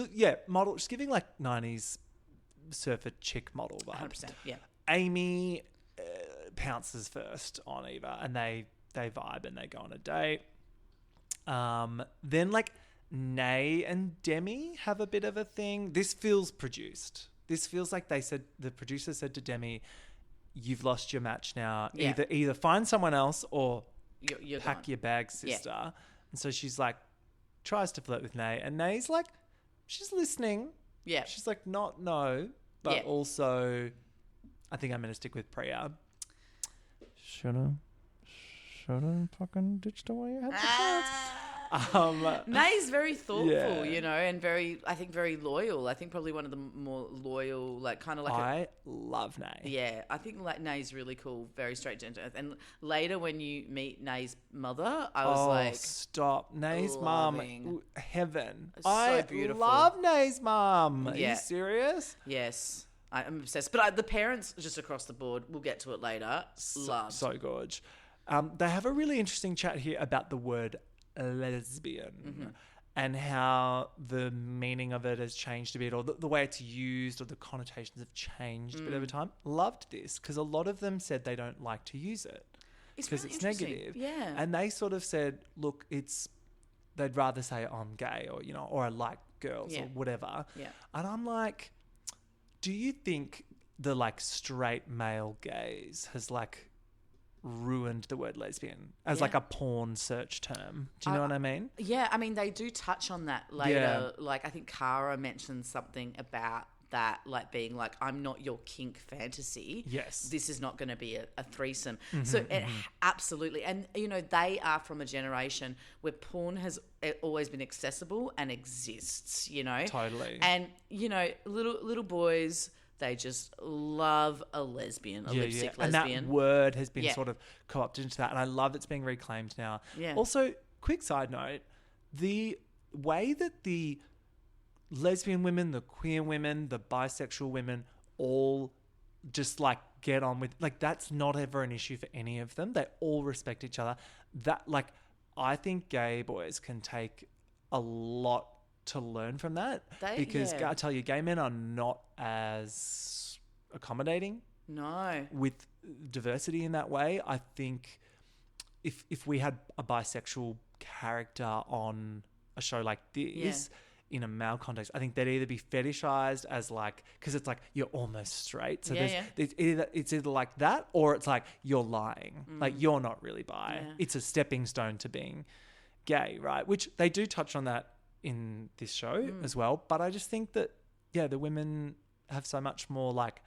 Speaker 1: Model. She's giving like 90s surfer chick model vibe.
Speaker 6: 100%. Yeah.
Speaker 1: Amy pounces first on Eva, and they vibe and they go on a date. Then like Nay and Demi have a bit of a thing. This feels produced. This feels like the producer said to Demi, you've lost your match now. Yeah. Either find someone else or you're pack gone. Your bags, sister. Yeah. And so she's like, tries to flirt with Nay. And Nay's like, she's listening.
Speaker 6: Yeah.
Speaker 1: She's like, not no, but also I think I'm going to stick with Priya. Should have fucking ditched away. I had the chance.
Speaker 6: Nay's very thoughtful,
Speaker 1: Yeah.
Speaker 6: you know, and very loyal. I think probably one of the more loyal, like kind of like
Speaker 1: I love Nay.
Speaker 6: yeah, I think like Nay's really cool, very straight to earth. And later when you meet Nay's mother, I was like,
Speaker 1: stop. Nay's
Speaker 6: loving.
Speaker 1: mum, heaven.
Speaker 6: So
Speaker 1: I
Speaker 6: beautiful.
Speaker 1: love Nay's mum. Are
Speaker 6: Yeah.
Speaker 1: you serious?
Speaker 6: yes, I'm obsessed. But the parents just across the board, we'll get to it later, loved.
Speaker 1: So gorge. They have a really interesting chat here about the word lesbian and how the meaning of it has changed a bit, or the way it's used, or the connotations have changed a bit over time. Loved this because a lot of them said they don't like to use it because
Speaker 6: really
Speaker 1: it's
Speaker 6: interesting.
Speaker 1: negative.
Speaker 6: Yeah.
Speaker 1: And they sort of said, look, they'd rather say I'm gay, or or I like girls,
Speaker 6: Yeah.
Speaker 1: or whatever.
Speaker 6: Yeah.
Speaker 1: And I'm like, do you think the like straight male gaze has like ruined the word lesbian as like a porn search term? Do you know what I mean?
Speaker 6: Yeah, I mean, they do touch on that later.
Speaker 1: Yeah.
Speaker 6: Like, I think Cara mentioned something about that, like being like, I'm not your kink fantasy.
Speaker 1: Yes.
Speaker 6: This is not going to be a threesome. So it absolutely. And, you know, they are from a generation where porn has always been accessible and exists, you know?
Speaker 1: Totally.
Speaker 6: And, you know, little boys, they just love a lesbian, a lipstick
Speaker 1: And
Speaker 6: lesbian.
Speaker 1: that word has been
Speaker 6: Yeah.
Speaker 1: sort of co-opted into that, and I love it's being reclaimed now.
Speaker 6: Yeah.
Speaker 1: Also, quick side note, the way that the lesbian women, the queer women, the bisexual women all just like get on with, like, that's not ever an issue for any of them. They all respect each other. That, like, I think gay boys can take a lot to learn from that, because
Speaker 6: yeah.
Speaker 1: I tell you, gay men are not as accommodating
Speaker 6: No.
Speaker 1: with diversity in that way. I think if we had a bisexual character on a show like this in a male context, I think they'd either be fetishized as like, because it's like you're almost straight, so it's either like that, or it's like you're lying, like you're not really bi.
Speaker 6: Yeah.
Speaker 1: It's a stepping stone to being gay, right? Which they do touch on that in this show as well. But I just think that the women have so much more like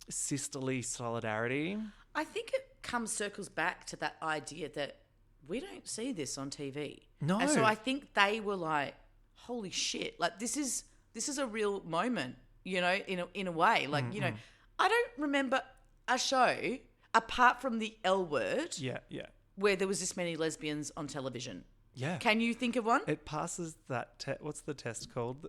Speaker 1: sisterly solidarity.
Speaker 6: I think it circles back to that idea that we don't see this on TV.
Speaker 1: No.
Speaker 6: And so I think they were like, holy shit, like this is a real moment, you know, in a way. Like, you know, I don't remember a show apart from the L Word where there was this many lesbians on television.
Speaker 1: Yeah.
Speaker 6: Can you think of one?
Speaker 1: It passes that what's the test called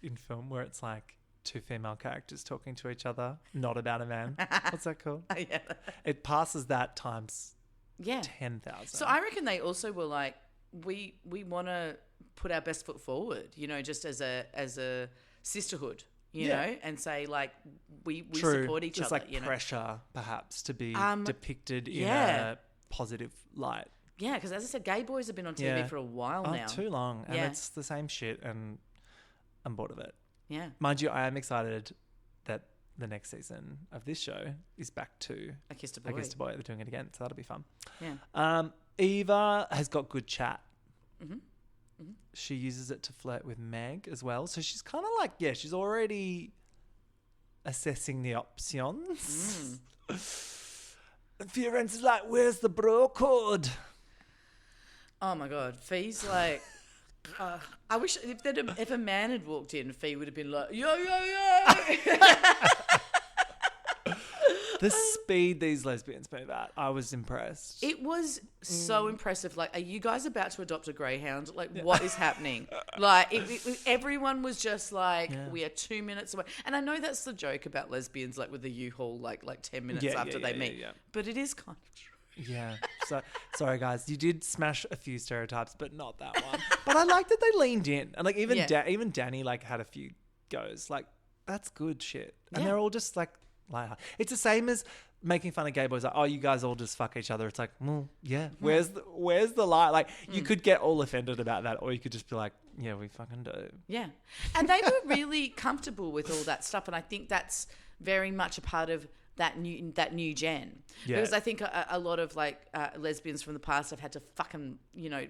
Speaker 1: in film where it's like two female characters talking to each other, not about a man. What's that called?
Speaker 6: Yeah.
Speaker 1: It passes that times
Speaker 6: Yeah.
Speaker 1: 10,000.
Speaker 6: So I reckon they also were like, we want to put our best foot forward, you know, just as a sisterhood, you know, and say like we support each
Speaker 1: There's
Speaker 6: other.
Speaker 1: like
Speaker 6: you know?
Speaker 1: pressure perhaps to be depicted in
Speaker 6: yeah.
Speaker 1: a positive light.
Speaker 6: Yeah, because as I said, gay boys have been on TV for a while now.
Speaker 1: Too long, and
Speaker 6: Yeah.
Speaker 1: it's the same shit, and I'm bored of it.
Speaker 6: Yeah.
Speaker 1: Mind you, I am excited that the next season of this show is back to
Speaker 6: I Kissed a Boy.
Speaker 1: They're doing it again, so that'll be fun.
Speaker 6: Yeah.
Speaker 1: Eva has got good chat.
Speaker 6: Mm-hmm. Mm-hmm.
Speaker 1: She uses it to flirt with Meg as well. So she's kind of like, she's already assessing the options. Fiorenza's like, where's the bro code?
Speaker 6: Oh my God, Fee's like, I wish if a man had walked in, Fee would have been like, yo, yo, yo.
Speaker 1: The speed these lesbians move at, I was impressed.
Speaker 6: It was so impressive. Like, are you guys about to adopt a greyhound? Like, what is happening? Like, everyone was just like, we are 2 minutes away. And I know that's the joke about lesbians, like with the U-Haul, like 10 minutes after they meet.
Speaker 1: Yeah.
Speaker 6: But it is kind of true.
Speaker 1: Yeah. So sorry guys, you did smash a few stereotypes, but not that one. But I like that they leaned in, and like even even Dannii like had a few goes. Like, that's good shit, and they're all just like lighthearted. It's the same as making fun of gay boys. Like, oh, you guys all just fuck each other. It's like, well, yeah. Where's the lie? Like, you could get all offended about that, or you could just be like, yeah, we fucking do.
Speaker 6: Yeah. And they were really comfortable with all that stuff, and I think that's very much a part of that new gen.
Speaker 1: Yeah.
Speaker 6: Because I think a lot of like lesbians from the past have had to fucking,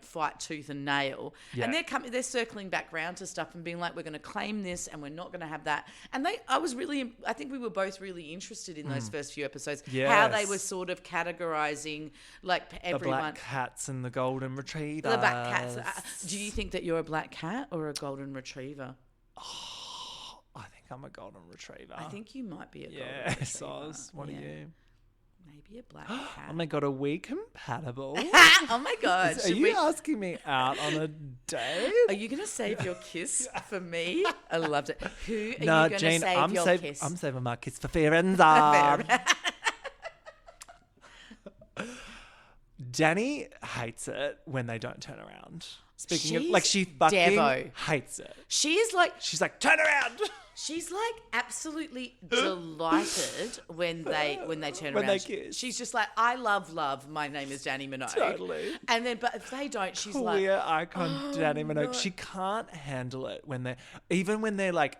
Speaker 6: fight tooth and nail.
Speaker 1: Yeah.
Speaker 6: And they're circling back round to stuff and being like, we're going to claim this and we're not going to have that. And I think we were both really interested in those first few episodes.
Speaker 1: Yes.
Speaker 6: How they were sort of categorizing like everyone.
Speaker 1: The black cats and the golden retrievers.
Speaker 6: The black cats. Do you think that you're a black cat or a golden retriever?
Speaker 1: I think I'm a golden retriever.
Speaker 6: I think you might be a golden
Speaker 1: Yeah,
Speaker 6: retriever.
Speaker 1: Soz. What are you?
Speaker 6: Maybe a black cat.
Speaker 1: Oh my God, are we compatible?
Speaker 6: Oh my God.
Speaker 1: Are
Speaker 6: Should
Speaker 1: you
Speaker 6: we-
Speaker 1: asking me out on a date?
Speaker 6: Are you going to save your kiss for me? I loved it. Who are you
Speaker 1: No,
Speaker 6: going to
Speaker 1: Jean,
Speaker 6: save your kiss?
Speaker 1: I'm saving my kiss for Firenza. Dannii hates it when they don't turn around. Speaking of,
Speaker 6: She's
Speaker 1: like, she fucking
Speaker 6: Devo.
Speaker 1: hates it.
Speaker 6: She is like,
Speaker 1: She's like, turn around.
Speaker 6: she's like absolutely delighted when they turn
Speaker 1: When
Speaker 6: around.
Speaker 1: they kiss.
Speaker 6: She's just like, I love. My name is Dannii Minouge.
Speaker 1: Totally.
Speaker 6: And then, but if they don't, she's like,
Speaker 1: Queer icon Dannii Minouge. She can't handle it even when they're like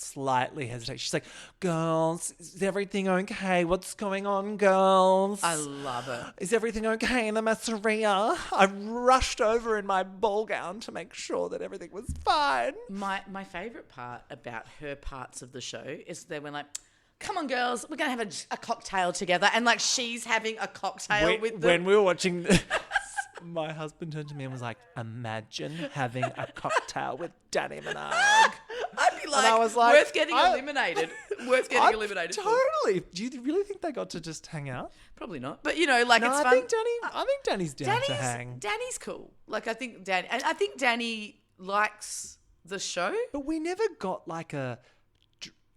Speaker 1: slightly hesitate. She's like, girls, is everything okay? What's going on, girls?
Speaker 6: I love it.
Speaker 1: Is everything okay in the masseria? I rushed over in my ball gown to make sure that everything was fine.
Speaker 6: My favourite part about her parts of the show is they were like, come on, girls, we're going to have a cocktail together. And like she's having a cocktail with them.
Speaker 1: When we were watching, my husband turned to me and was like, imagine having a cocktail with Dannii Minouge.
Speaker 6: I'd be like,
Speaker 1: I was like,
Speaker 6: worth getting eliminated. Worth getting eliminated. for.
Speaker 1: Totally. Do you really think they got to just hang out?
Speaker 6: Probably not. But, like,
Speaker 1: No,
Speaker 6: it's
Speaker 1: I
Speaker 6: fun.
Speaker 1: think Danny's down to hang.
Speaker 6: Danny's cool. Like, I think Dannii likes the show.
Speaker 1: But we never got like a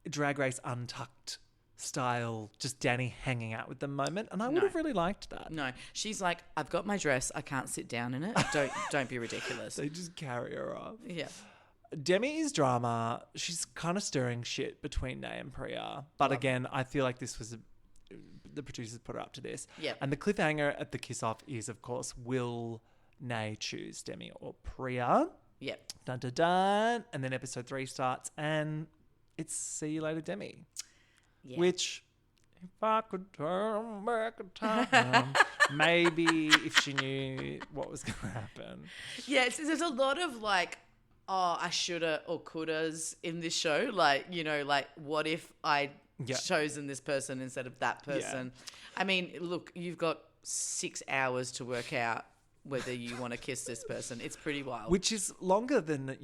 Speaker 1: Drag Race Untucked style, just Dannii hanging out with them moment. And I would have really liked that.
Speaker 6: No, she's like, I've got my dress. I can't sit down in it. Don't be ridiculous.
Speaker 1: They just carry her off.
Speaker 6: Yeah.
Speaker 1: Demi's drama, she's kind of stirring shit between Nay and Priya. But again, I feel like this was the producers put her up to this.
Speaker 6: Yeah.
Speaker 1: And the cliffhanger at the kiss-off is, of course, will Nay choose Demi or Priya?
Speaker 6: Yeah.
Speaker 1: Dun, dun, dun. And then episode 3 starts and it's see you later, Demi.
Speaker 6: Yeah.
Speaker 1: Which, if I could turn back a time, maybe if she knew what was going to happen.
Speaker 6: Yeah, there's a lot of like, oh, I shoulda or couldas in this show. Like, like what if I'd chosen this person instead of that person? Yeah. I mean, look, you've got 6 hours to work out whether you want to kiss this person. It's pretty wild.
Speaker 1: Which is longer than,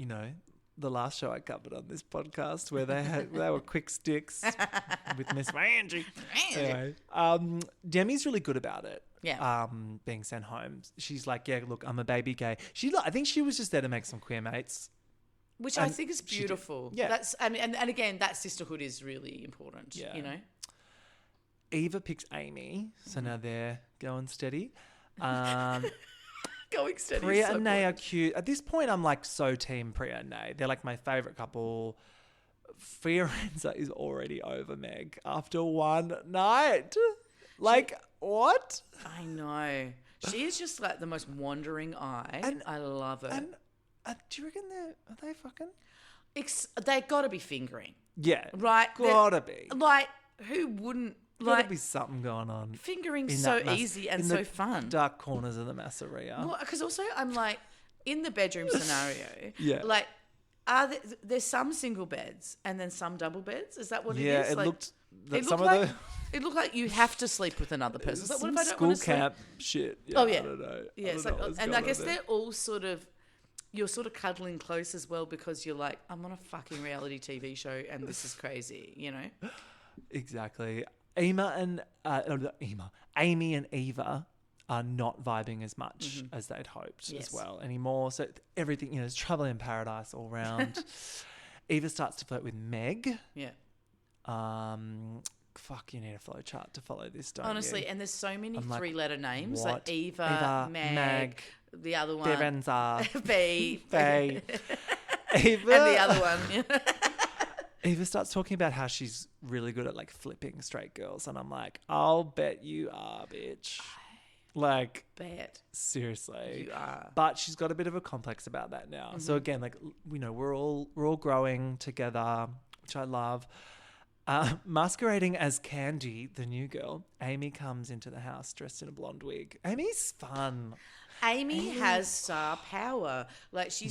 Speaker 1: the last show I covered on this podcast where they were quick sticks with Miss Angie. Anyway, Demi's really good about it.
Speaker 6: Yeah.
Speaker 1: Being sent home. She's like, yeah, look, I'm a baby gay. I think she was just there to make some queer mates.
Speaker 6: Which I think is beautiful.
Speaker 1: Yeah.
Speaker 6: And again, that sisterhood is really important,
Speaker 1: Eva picks Amy, so now they're going steady.
Speaker 6: Going steady.
Speaker 1: Priya and Nay are cute. At this point, I'm like so team Priya and Nay. They're like my favourite couple. Firenza is already over Meg after one night. Like, what?
Speaker 6: I know. She is just like the most wandering eye. And I love it.
Speaker 1: And do you reckon are they fucking?
Speaker 6: They got to be fingering.
Speaker 1: Yeah.
Speaker 6: Right?
Speaker 1: Gotta be.
Speaker 6: Like, who wouldn't?
Speaker 1: Gotta be something going on.
Speaker 6: Fingering's so easy and so fun.
Speaker 1: Dark corners of the masseria.
Speaker 6: Well, because also I'm like, in the bedroom scenario,
Speaker 1: yeah.
Speaker 6: like, there's some single beds and then some double beds? Is that what it is?
Speaker 1: Yeah, it
Speaker 6: like,
Speaker 1: looked...
Speaker 6: It looked like you have to sleep with another person. It's like, what if I don't
Speaker 1: school
Speaker 6: want to sleep?
Speaker 1: Camp shit. Yeah,
Speaker 6: Oh, yeah.
Speaker 1: I don't know.
Speaker 6: Yeah, it's like, and I guess they're all sort of... You're sort of cuddling close as well because you're like, I'm on a fucking reality TV show and this is crazy,
Speaker 1: Exactly. Amy and Eva are not vibing as much as they'd hoped as well anymore. So everything, it's trouble in paradise all round. Eva starts to flirt with Meg.
Speaker 6: Yeah.
Speaker 1: Fuck, you need a flow chart to follow this, don't
Speaker 6: Honestly,
Speaker 1: you?
Speaker 6: and there's so many
Speaker 1: I'm like,
Speaker 6: 3-letter names
Speaker 1: what?
Speaker 6: like Eva, Meg, the other one,
Speaker 1: Firenza,
Speaker 6: B,
Speaker 1: Eva,
Speaker 6: and the other one.
Speaker 1: Eva starts talking about how she's really good at like flipping straight girls, and I'm like, I'll bet you are, bitch. Like,
Speaker 6: bet
Speaker 1: seriously,
Speaker 6: you are.
Speaker 1: But she's got a bit of a complex about that now. So again, like we're all growing together, which I love. Masquerading as Candy, the new girl, Amy comes into the house dressed in a blonde wig. Amy's fun.
Speaker 6: Amy has star power. Like she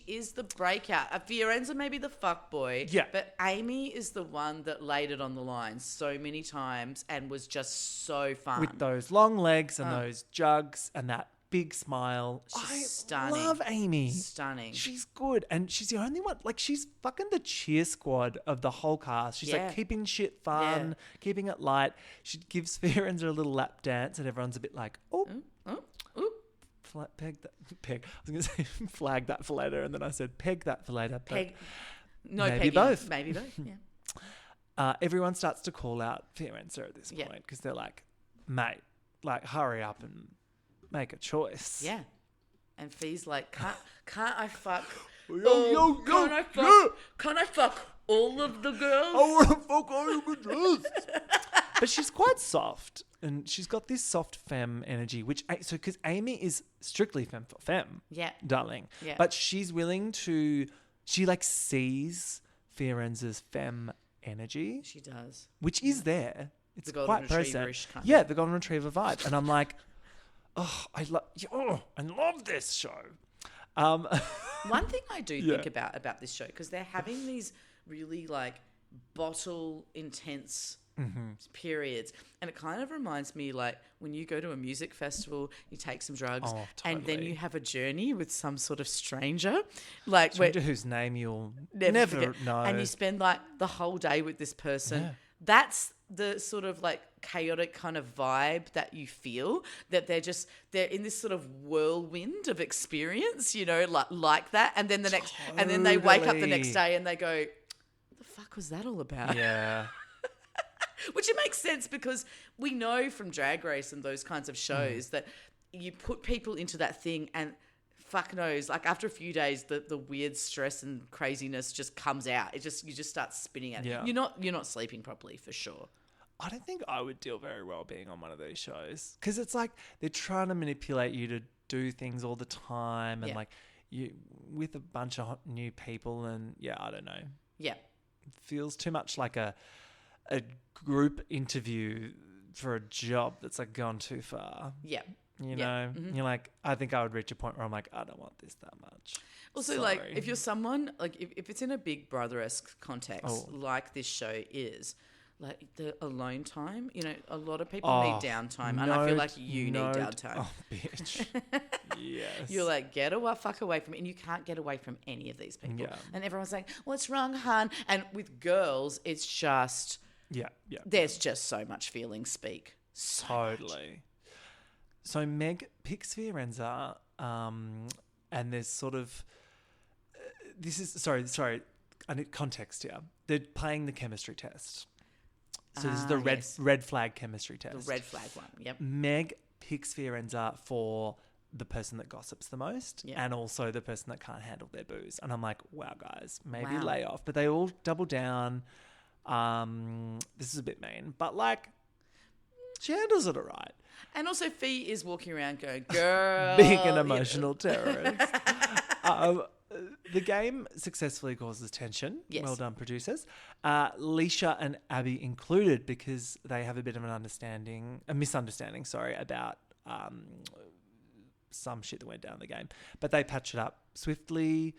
Speaker 6: is the breakout. Fiorenza may be the fuckboy.
Speaker 1: Yeah.
Speaker 6: But Amy is the one that laid it on the line so many times and was just so fun.
Speaker 1: With those long legs and those jugs and that big smile.
Speaker 6: She's stunning.
Speaker 1: Love Amy.
Speaker 6: Stunning.
Speaker 1: She's good. And she's the only one, like, she's fucking the cheer squad of the whole cast. She's like keeping shit fun, keeping it light. She gives Fiorenza a little lap dance and everyone's a bit like, oh. Peg. I was going to say flag that for later, and then I said peg that for later.
Speaker 6: Peg. No,
Speaker 1: maybe
Speaker 6: pegging.
Speaker 1: both.
Speaker 6: Maybe both. Yeah.
Speaker 1: Everyone starts to call out Fiorenza at this point because they're like, mate, like hurry up and make a choice.
Speaker 6: Yeah. And Fee's like, can't I fuck? Can't I fuck all of the girls?
Speaker 1: I want to fuck all of the girls. But she's quite soft, and she's got this soft femme energy, because Amy is strictly femme for femme, darling.
Speaker 6: Yeah.
Speaker 1: But she's willing to, she like sees Fiorenza's femme energy.
Speaker 6: She does.
Speaker 1: Which is there. It's
Speaker 6: the golden
Speaker 1: quite present.
Speaker 6: retriever-ish kind
Speaker 1: Yeah, the golden retriever vibe. And I'm like, I love this show.
Speaker 6: One thing I do think about this show, because they're having these really like bottle intense periods, and it kind of reminds me like when you go to a music festival, you take some drugs, and then you have a journey with some sort of stranger, like
Speaker 1: whose name you'll
Speaker 6: never
Speaker 1: never know,
Speaker 6: and you spend like the whole day with this person. Yeah. That's the sort of like chaotic kind of vibe that you feel, that they're in this sort of whirlwind of experience, like that, and then and then they wake up the next day and they go, "What the fuck was that all about?"
Speaker 1: Yeah.
Speaker 6: Which it makes sense, because we know from Drag Race and those kinds of shows that you put people into that thing and fuck knows, like after a few days, the weird stress and craziness just comes out. You just start spinning out.
Speaker 1: Yeah.
Speaker 6: You're not sleeping properly for sure.
Speaker 1: I don't think I would deal very well being on one of those shows, because it's like they're trying to manipulate you to do things all the time, and like you with a bunch of new people, and I don't know. Yeah, it feels too much like a group interview for a job that's like gone too far. Yeah. You're like, I think I would reach a point where I'm like, I don't want this that much.
Speaker 6: Also,
Speaker 1: Sorry.
Speaker 6: like, if you're someone, like, if it's in a Big Brother-esque context, like this show is, like, the alone time, a lot of people need downtime, and I feel like you need downtime.
Speaker 1: Oh, bitch. Yes.
Speaker 6: You're like, get fuck away from it, and you can't get away from any of these people. Yeah. And everyone's like, what's wrong, hun? And with girls, it's just... Yeah. There's just so much feeling speak.
Speaker 1: Totally. So Meg picks Fiorenza, and there's sort of sorry, I need context here. They're playing the chemistry test. So this is the red flag chemistry test.
Speaker 6: The red flag one. Yep.
Speaker 1: Meg picks Fiorenza for the person that gossips the most, and also the person that can't handle their booze. And I'm like, wow, guys, maybe lay off. But they all double down. This is a bit mean, but like, she handles it all right.
Speaker 6: And also, Fee is walking around going, girl.
Speaker 1: Being an emotional terrorist. The game successfully causes tension. Yes. Well done, producers. Leisha and Abby included, because they have a bit of a misunderstanding, about some shit that went down in the game. But they patch it up swiftly.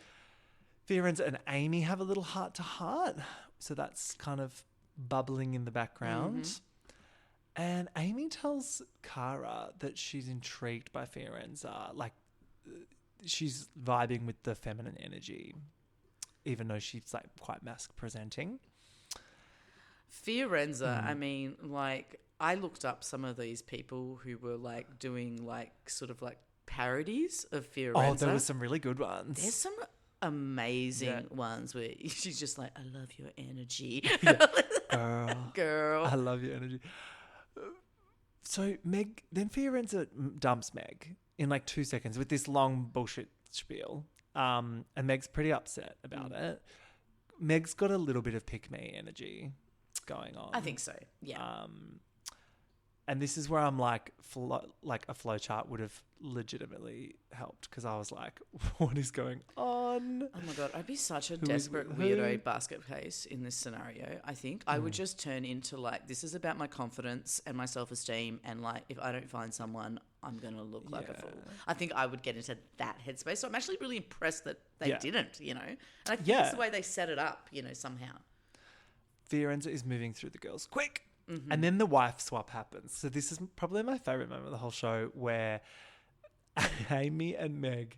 Speaker 1: Fiorenza and Amy have a little heart-to-heart. So that's kind of bubbling in the background. Mm-hmm. And Amy tells Cara that she's intrigued by Fiorenza. Like, she's vibing with the feminine energy, even though she's like quite mask presenting.
Speaker 6: Fiorenza, I mean, like, I looked up some of these people who were like doing like sort of like parodies of Fiorenza.
Speaker 1: Oh, there were some really good ones.
Speaker 6: There's some amazing ones where she's just like, I love your energy. Girl.
Speaker 1: I love your energy. So then Fiorenza dumps Meg in like 2 seconds with this long bullshit spiel. And Meg's pretty upset about it. Meg's got a little bit of pick me energy going on.
Speaker 6: I think so. Yeah.
Speaker 1: And this is where I'm like, a flow chart would have legitimately helped because I was like, what is going on?
Speaker 6: Oh my God, I'd be such a
Speaker 1: Who is
Speaker 6: desperate
Speaker 1: who?
Speaker 6: weirdo basket case in this scenario. I think I would just turn into like, this is about my confidence and my self-esteem, and like, if I don't find someone, I'm going to look like a fool. I think I would get into that headspace. So I'm actually really impressed that they didn't, you know. And I think it's the way they set it up, you know, somehow.
Speaker 1: Fiorenza is moving through the girls quick. And then the wife swap happens. So this is probably my favourite moment of the whole show, where Amy and Meg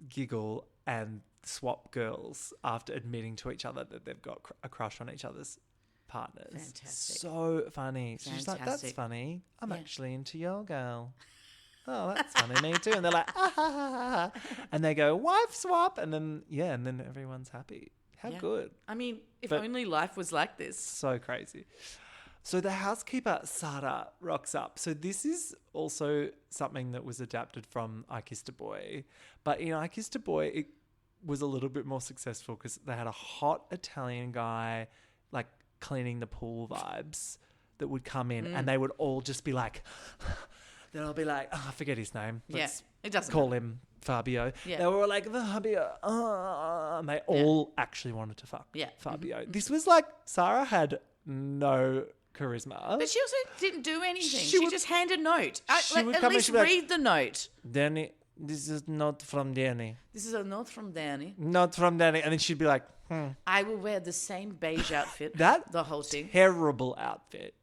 Speaker 1: giggle and swap girls after admitting to each other that they've got a crush on each other's partners.
Speaker 6: Fantastic.
Speaker 1: So funny. So she's like, that's funny. I'm actually into your girl. Oh, that's funny. Me too. And they're like, ah, ha, ha, ha. And they go, wife swap. And then, and then everyone's happy. How good.
Speaker 6: I mean, if
Speaker 1: But-
Speaker 6: only life was like this.
Speaker 1: So crazy. So the housekeeper, Sara, rocks up. So this is also something that was adapted from I Kissed a Boy. But in I Kissed a Boy, it was a little bit more successful because they had a hot Italian guy, like, cleaning the pool vibes that would come in and they would all just be like, they'll all be like, I forget his name. Let's
Speaker 6: it doesn't
Speaker 1: call him Fabio.
Speaker 6: Yeah.
Speaker 1: They were all like, Fabio. And they all actually wanted to fuck Fabio. This was like, Sarah had no charisma.
Speaker 6: But she also didn't do anything.
Speaker 1: She
Speaker 6: She
Speaker 1: would-
Speaker 6: just handed a note.
Speaker 1: she would
Speaker 6: At
Speaker 1: come and
Speaker 6: least
Speaker 1: she'd be like-
Speaker 6: read the note.
Speaker 1: Dannii, this is not from Dannii.
Speaker 6: This is a note from Dannii.
Speaker 1: Not from Dannii. And then she'd be like,
Speaker 6: I will wear the same beige outfit
Speaker 1: that
Speaker 6: the whole thing.
Speaker 1: terrible outfit.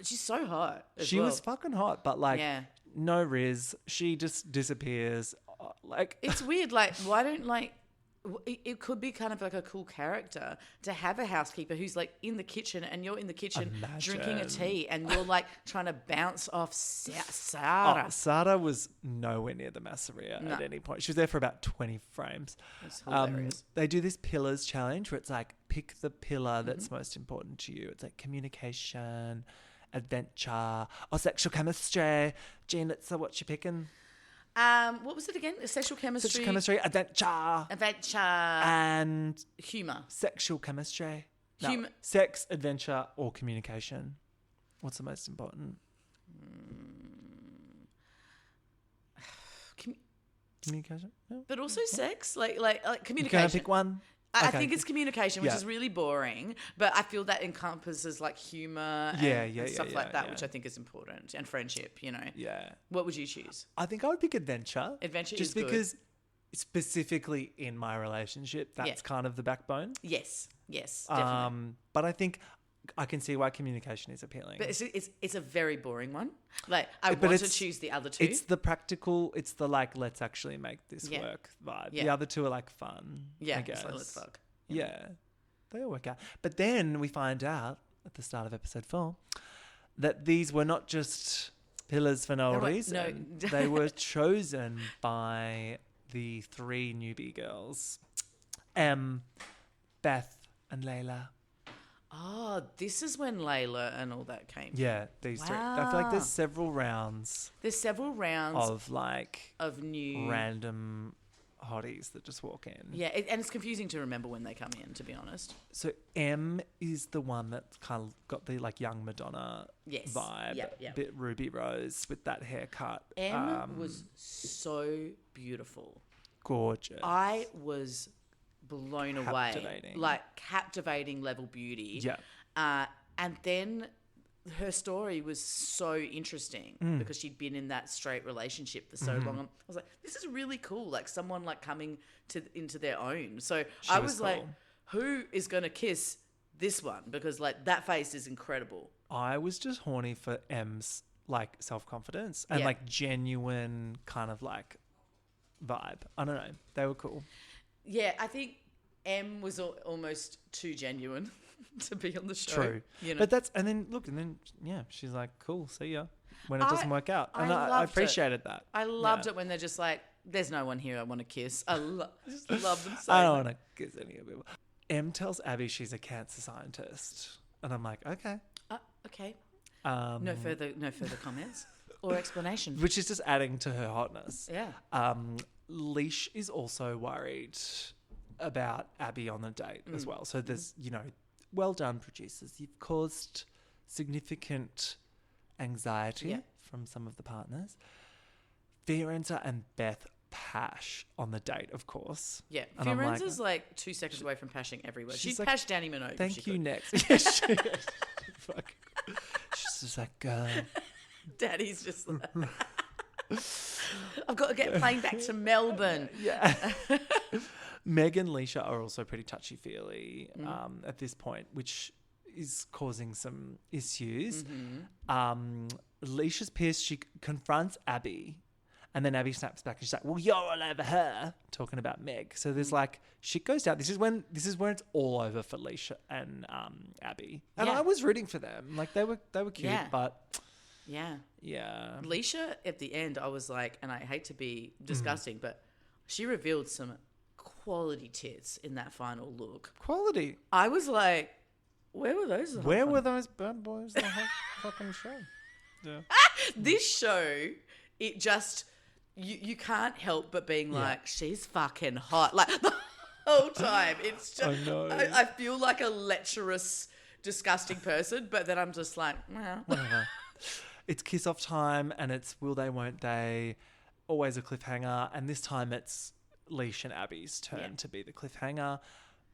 Speaker 6: She's so hot. As
Speaker 1: She
Speaker 6: well.
Speaker 1: was fucking hot, but like,
Speaker 6: Yeah.
Speaker 1: no riz. She just disappears. Like,
Speaker 6: It's weird. Like, why don't like? It could be kind of like a cool character to have a housekeeper who's like in the kitchen and you're in the kitchen drinking a tea and you're like trying to bounce off Sarah.
Speaker 1: Sara was nowhere near the masseria at any point. She was there for about 20 frames.
Speaker 6: It's hilarious.
Speaker 1: They do this pillars challenge where it's like, pick the pillar that's
Speaker 6: Mm-hmm.
Speaker 1: most important to you. It's like communication, adventure, or sexual chemistry. Jean Lizza, what you picking?
Speaker 6: What was it again? Sexual chemistry.
Speaker 1: Sexual chemistry, adventure, and
Speaker 6: Humour.
Speaker 1: sexual chemistry. No,
Speaker 6: Hum-
Speaker 1: sex, adventure, or communication. What's the most important? Communication? No?
Speaker 6: But also sex, like
Speaker 1: You can
Speaker 6: communication.
Speaker 1: pick one?
Speaker 6: I
Speaker 1: Okay.
Speaker 6: think it's communication, which
Speaker 1: Yeah.
Speaker 6: is really boring. But I feel that encompasses like humour and stuff like that, which I think is important, and friendship. You know.
Speaker 1: Yeah.
Speaker 6: What would you choose?
Speaker 1: I think I would pick adventure.
Speaker 6: Adventure
Speaker 1: just
Speaker 6: is good.
Speaker 1: because specifically in my relationship, that's kind of the backbone.
Speaker 6: Yes, definitely.
Speaker 1: But I think I can see why communication is appealing.
Speaker 6: But it's a very boring one. Like I
Speaker 1: But
Speaker 6: want to
Speaker 1: it's-
Speaker 6: choose the other two.
Speaker 1: It's the practical, it's the like, let's actually make this
Speaker 6: Yeah.
Speaker 1: work vibe.
Speaker 6: Yeah.
Speaker 1: The other two are like fun.
Speaker 6: yeah,
Speaker 1: I guess.
Speaker 6: so let's fuck.
Speaker 1: Yeah. They all work out. But then we find out at the start of episode 4 that these were not just pillars for no
Speaker 6: They weren't-
Speaker 1: reason.
Speaker 6: no.
Speaker 1: They were chosen by the 3 newbie girls. Beth and Layla.
Speaker 6: Oh, this is when Layla and all that came.
Speaker 1: Yeah, these 3. I feel like
Speaker 6: Wow.
Speaker 1: there's several rounds
Speaker 6: There's several rounds
Speaker 1: of like
Speaker 6: of new.
Speaker 1: random hotties that just walk in.
Speaker 6: Yeah, and it's confusing to remember when they come in, to be honest.
Speaker 1: So M is the one that kind of got the like young Madonna
Speaker 6: Yes.
Speaker 1: vibe.
Speaker 6: Yep.
Speaker 1: Bit Ruby Rose with that haircut.
Speaker 6: M was so beautiful.
Speaker 1: Gorgeous.
Speaker 6: I was blown away.
Speaker 1: Captivating.
Speaker 6: Like captivating level beauty.
Speaker 1: Yeah.
Speaker 6: And then her story was so interesting because she'd been in that straight relationship for so long. I was like, this is really cool. Like someone like coming into their own. So
Speaker 1: She
Speaker 6: I
Speaker 1: was
Speaker 6: was like,
Speaker 1: cool.
Speaker 6: who is going to kiss this one? Because like that face is incredible.
Speaker 1: I was just horny for M's like self-confidence and
Speaker 6: Yeah.
Speaker 1: like genuine kind of like vibe. I don't know. They were cool.
Speaker 6: Yeah, I think M was almost too genuine to be on the show.
Speaker 1: True.
Speaker 6: You know?
Speaker 1: But that's, and then she's like, cool, see ya. When it doesn't work out. And I
Speaker 6: loved it.
Speaker 1: appreciated that.
Speaker 6: I loved it when they're just like, there's no one here I want to kiss. I just love them so
Speaker 1: I don't
Speaker 6: much.
Speaker 1: want to kiss any of people. M tells Abby she's a cancer scientist. And I'm like, okay.
Speaker 6: Okay.
Speaker 1: Um,
Speaker 6: No further comments or explanations.
Speaker 1: Which is just adding to her hotness.
Speaker 6: Yeah.
Speaker 1: Leash is also worried about Abby on the date as well. So there's, well done, producers. You've caused significant anxiety
Speaker 6: Yeah.
Speaker 1: from some of the partners. Fiorenza and Beth pash on the date, of course.
Speaker 6: Yeah.
Speaker 1: And I'm like,
Speaker 6: Fiorenza's like 2 seconds away from pashing everywhere.
Speaker 1: she's
Speaker 6: She'd
Speaker 1: like,
Speaker 6: pash Dannii Minouge. if
Speaker 1: thank
Speaker 6: she
Speaker 1: you,
Speaker 6: could.
Speaker 1: next. Yeah, fuck. She's just like, girl.
Speaker 6: Daddy's just like, I've got to get a plane back to Melbourne.
Speaker 1: Yeah. Meg and Leisha are also pretty touchy-feely at this point, which is causing some issues. Leisha's pissed. She confronts Abby, and then Abby snaps back and she's like, well, you're all over her, talking about Meg. So there's like, shit goes down. This is when it's all over for Leisha and Abby. And
Speaker 6: Yeah.
Speaker 1: I was rooting for them. Like, they were cute,
Speaker 6: Yeah.
Speaker 1: but
Speaker 6: Yeah.
Speaker 1: yeah.
Speaker 6: Leisha, at the end, I was like, and I hate to be disgusting, but she revealed some quality tits in that final look.
Speaker 1: Quality.
Speaker 6: I was like, where were those? the whole
Speaker 1: Where
Speaker 6: time?
Speaker 1: were those bad boys the whole fucking show? Yeah.
Speaker 6: This show, it just, you can't help but being like, she's fucking hot. Like, the whole time. It's just,
Speaker 1: I know.
Speaker 6: I feel like a lecherous, disgusting person, but then I'm just like, well.
Speaker 1: Whatever. It's kiss off time, and it's will they, won't they, always a cliffhanger. And this time it's Leisha and Abby's turn to be the cliffhanger.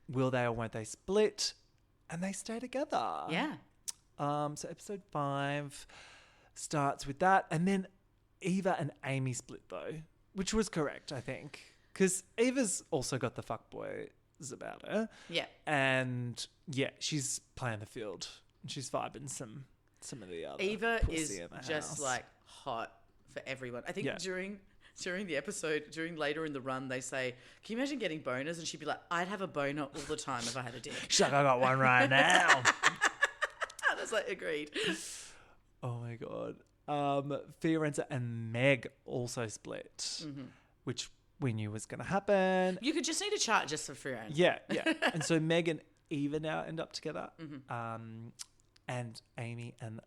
Speaker 1: Will they or won't they split? And they stay together.
Speaker 6: Yeah.
Speaker 1: So episode 5 starts with that. And then Eva and Amy split, though, which was correct, I think. Because Eva's also got the fuckboys about her.
Speaker 6: Yeah.
Speaker 1: And, yeah, she's playing the field. She's vibing some of the other
Speaker 6: Eva
Speaker 1: pussy
Speaker 6: is
Speaker 1: in the
Speaker 6: just
Speaker 1: house.
Speaker 6: like hot for everyone. I think
Speaker 1: Yeah.
Speaker 6: during the episode, later in the run, they say, can you imagine getting boners? And she'd be like, I'd have a boner all the time if I had a dick.
Speaker 1: She's like, I got one right now.
Speaker 6: I was like, agreed.
Speaker 1: Oh my god. Fiorenza and Meg also split, which we knew was going to happen.
Speaker 6: You could just need a chart just for Fiorenza.
Speaker 1: Yeah. And so Meg and Eva now end up together, and Amy and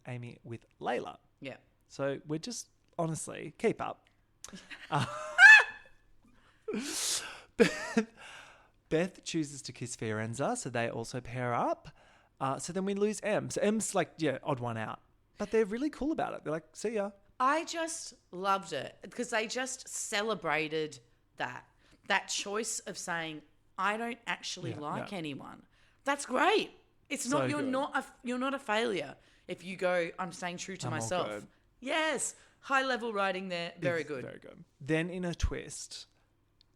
Speaker 1: Amy with Layla.
Speaker 6: Yeah.
Speaker 1: So we're just honestly keep up. Beth chooses to kiss Fiorenza, so they also pair up. So then we lose Em. So Em's like, odd one out. But they're really cool about it. They're like, see ya.
Speaker 6: I just loved it because they just celebrated that choice of saying, I don't actually like anyone. That's great. It's not,
Speaker 1: So
Speaker 6: you're
Speaker 1: good.
Speaker 6: you're not a failure if you go, I'm staying true to
Speaker 1: I'm all
Speaker 6: myself.
Speaker 1: good.
Speaker 6: Yes. High level writing there. Very
Speaker 1: It's
Speaker 6: good.
Speaker 1: Very good. Then in a twist,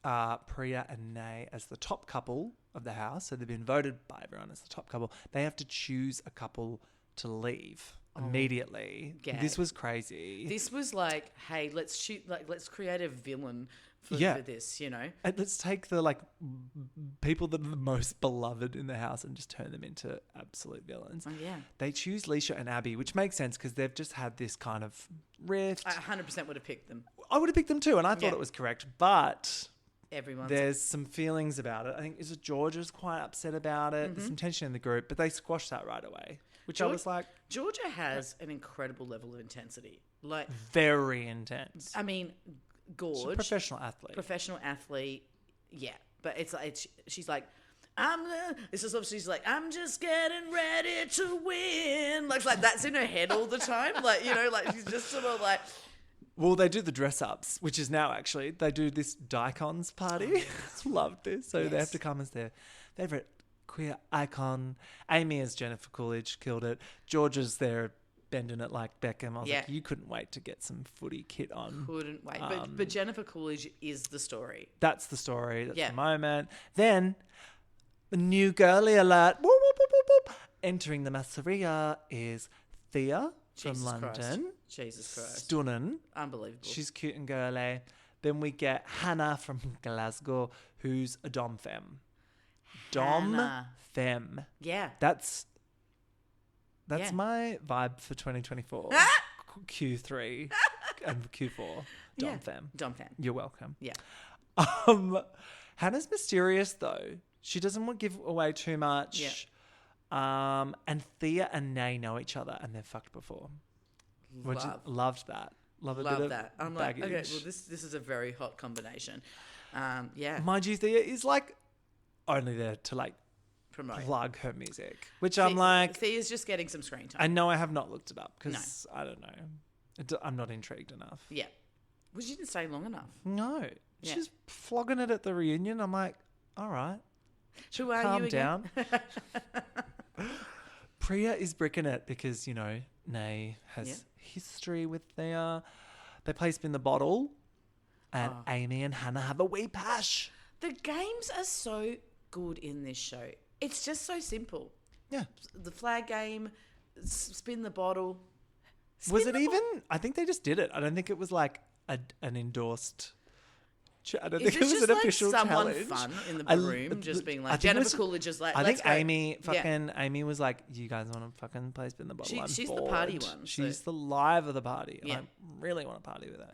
Speaker 1: Priya and Nay as the top couple of the house. So they've been voted by everyone as the top couple. They have to choose a couple to leave immediately.
Speaker 6: gag.
Speaker 1: This was crazy.
Speaker 6: This was like, hey, let's create a villain for this, you know?
Speaker 1: And let's take the people that are the most beloved in the house and just turn them into absolute villains.
Speaker 6: Oh, yeah.
Speaker 1: They choose Leisha and Abby, which makes sense because they've just had this kind of rift.
Speaker 6: I 100% would have picked them.
Speaker 1: I would have picked them too, and I thought
Speaker 6: Yeah.
Speaker 1: it was correct. But
Speaker 6: Everyone's
Speaker 1: there's some feelings about it. I think Georgia's quite upset about it. There's some tension in the group, but they squashed that right away. Which I was like,
Speaker 6: Georgia has an incredible level of intensity. Like,
Speaker 1: very intense.
Speaker 6: I mean,
Speaker 1: She's a
Speaker 6: gorge.
Speaker 1: professional athlete.
Speaker 6: Yeah. But it's like, she's like, she's like, I'm just getting ready to win. Like that's in her head all the time. Like, you know, like she's just sort of like.
Speaker 1: Well, they do the dress ups, which is now actually, they do this Dicons party. Loved this. So they have to come as their favourite queer icon. Amy as Jennifer Coolidge, killed it. Georgia's there bending it like Beckham. I was like, you couldn't wait to get some footy kit on.
Speaker 6: Couldn't wait. But Jennifer Coolidge is the story.
Speaker 1: That's the story. That's
Speaker 6: Yeah.
Speaker 1: the moment. Then, the new girly alert. Whoop, whoop, whoop, whoop, whoop. Entering the masseria is Thea from
Speaker 6: Jesus
Speaker 1: London.
Speaker 6: Christ. Jesus Christ.
Speaker 1: Stunning.
Speaker 6: Unbelievable.
Speaker 1: She's cute and girly. Then we get Hannah from Glasgow, who's a dom femme. Dom
Speaker 6: Hannah.
Speaker 1: femme.
Speaker 6: Yeah.
Speaker 1: That's
Speaker 6: Yeah.
Speaker 1: my vibe for 2024. Q3 and Q4. Dom femme.
Speaker 6: Dom femme.
Speaker 1: You're welcome.
Speaker 6: Yeah.
Speaker 1: Hannah's mysterious though. She doesn't want to give away too much.
Speaker 6: Yeah.
Speaker 1: And Thea and Nay know each other and they've fucked before. Loved that. Love a bit of
Speaker 6: that. I'm like,
Speaker 1: baggage.
Speaker 6: okay, well, this is a very hot combination. Yeah.
Speaker 1: Mind you, Thea is like only there to like
Speaker 6: promote.
Speaker 1: plug her music, which I'm like,
Speaker 6: Thea's just getting some screen time.
Speaker 1: I know I have not looked it up because I don't know. I'm not intrigued enough.
Speaker 6: Yeah. Well, she didn't stay long enough.
Speaker 1: No.
Speaker 6: Yeah.
Speaker 1: She's flogging it at the reunion. I'm like, all right.
Speaker 6: Who are
Speaker 1: Calm
Speaker 6: you again?
Speaker 1: down. Priya is bricking it because, you know, Nay has history with Thea. They play Spin the Bottle and Amy and Hannah have a wee pash.
Speaker 6: The games are so good in this show. It's just so simple.
Speaker 1: Yeah.
Speaker 6: The flag game, spin the bottle.
Speaker 1: Was it even? I think they just did it. I don't think it was like an endorsed. I don't think it was an official
Speaker 6: someone
Speaker 1: challenge.
Speaker 6: fun in the room, just being like Jennifer Coolidge's like.
Speaker 1: I think
Speaker 6: Let's go.
Speaker 1: Amy was like, "You guys want to fucking play Spin the Bottle?"
Speaker 6: She's the party one.
Speaker 1: She's the live of the party. And
Speaker 6: Yeah.
Speaker 1: I really want to party with her.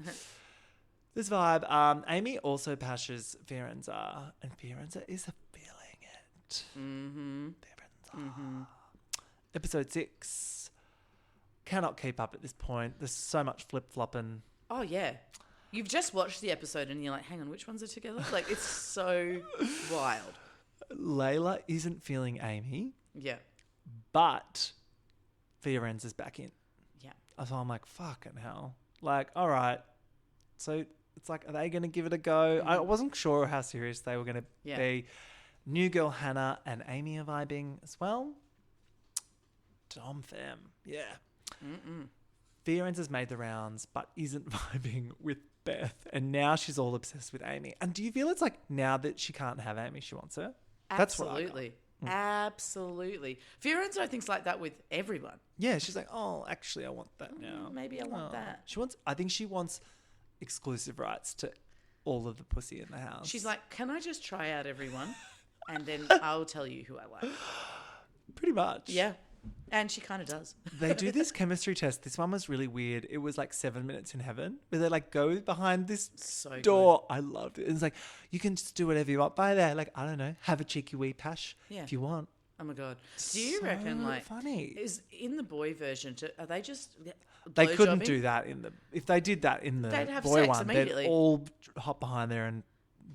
Speaker 1: This vibe. Amy also pashes Fiorenza, and Fiorenza is feeling it.
Speaker 6: Mm-hmm.
Speaker 1: Fiorenza. Episode 6. Cannot keep up at this point. There's so much flip-flopping.
Speaker 6: Oh yeah. You've just watched the episode and you're like, hang on, which ones are together? Like, it's so wild.
Speaker 1: Layla isn't feeling Amy,
Speaker 6: Yeah.
Speaker 1: but Fiorenza's back in.
Speaker 6: Yeah.
Speaker 1: So I'm like, fucking hell. Like, all right. So it's like, are they going to give it a go? I wasn't sure how serious they were going to be. New girl Hannah and Amy are vibing as well. Dom fam. Yeah. Fiorenza's made the rounds, but isn't vibing with Beth. And now she's all obsessed with Amy. And do you feel it's like now that she can't have Amy, she wants her? That's what I got.
Speaker 6: Absolutely. Absolutely. Fiorenza, I think, is like that with everyone.
Speaker 1: Yeah, she's like, oh, actually, I want that now.
Speaker 6: Maybe I want that.
Speaker 1: I think she wants exclusive rights to all of the pussy in the house.
Speaker 6: She's like, can I just try out everyone? And then I'll tell you who I like.
Speaker 1: pretty much.
Speaker 6: Yeah. And she kind of does.
Speaker 1: They do this chemistry test. This one was really weird. It was like 7 minutes in heaven where they like go behind this door. I loved it. It's like, you can just do whatever you want by there. Like, I don't know, have a cheeky wee pash if you want.
Speaker 6: Oh my God. Do you reckon like
Speaker 1: funny.
Speaker 6: Is in the boy version, are they just
Speaker 1: They couldn't
Speaker 6: blowjobbing?
Speaker 1: do that if they did that in the
Speaker 6: They'd have
Speaker 1: boy
Speaker 6: sex
Speaker 1: one,
Speaker 6: immediately.
Speaker 1: they'd all hop behind there and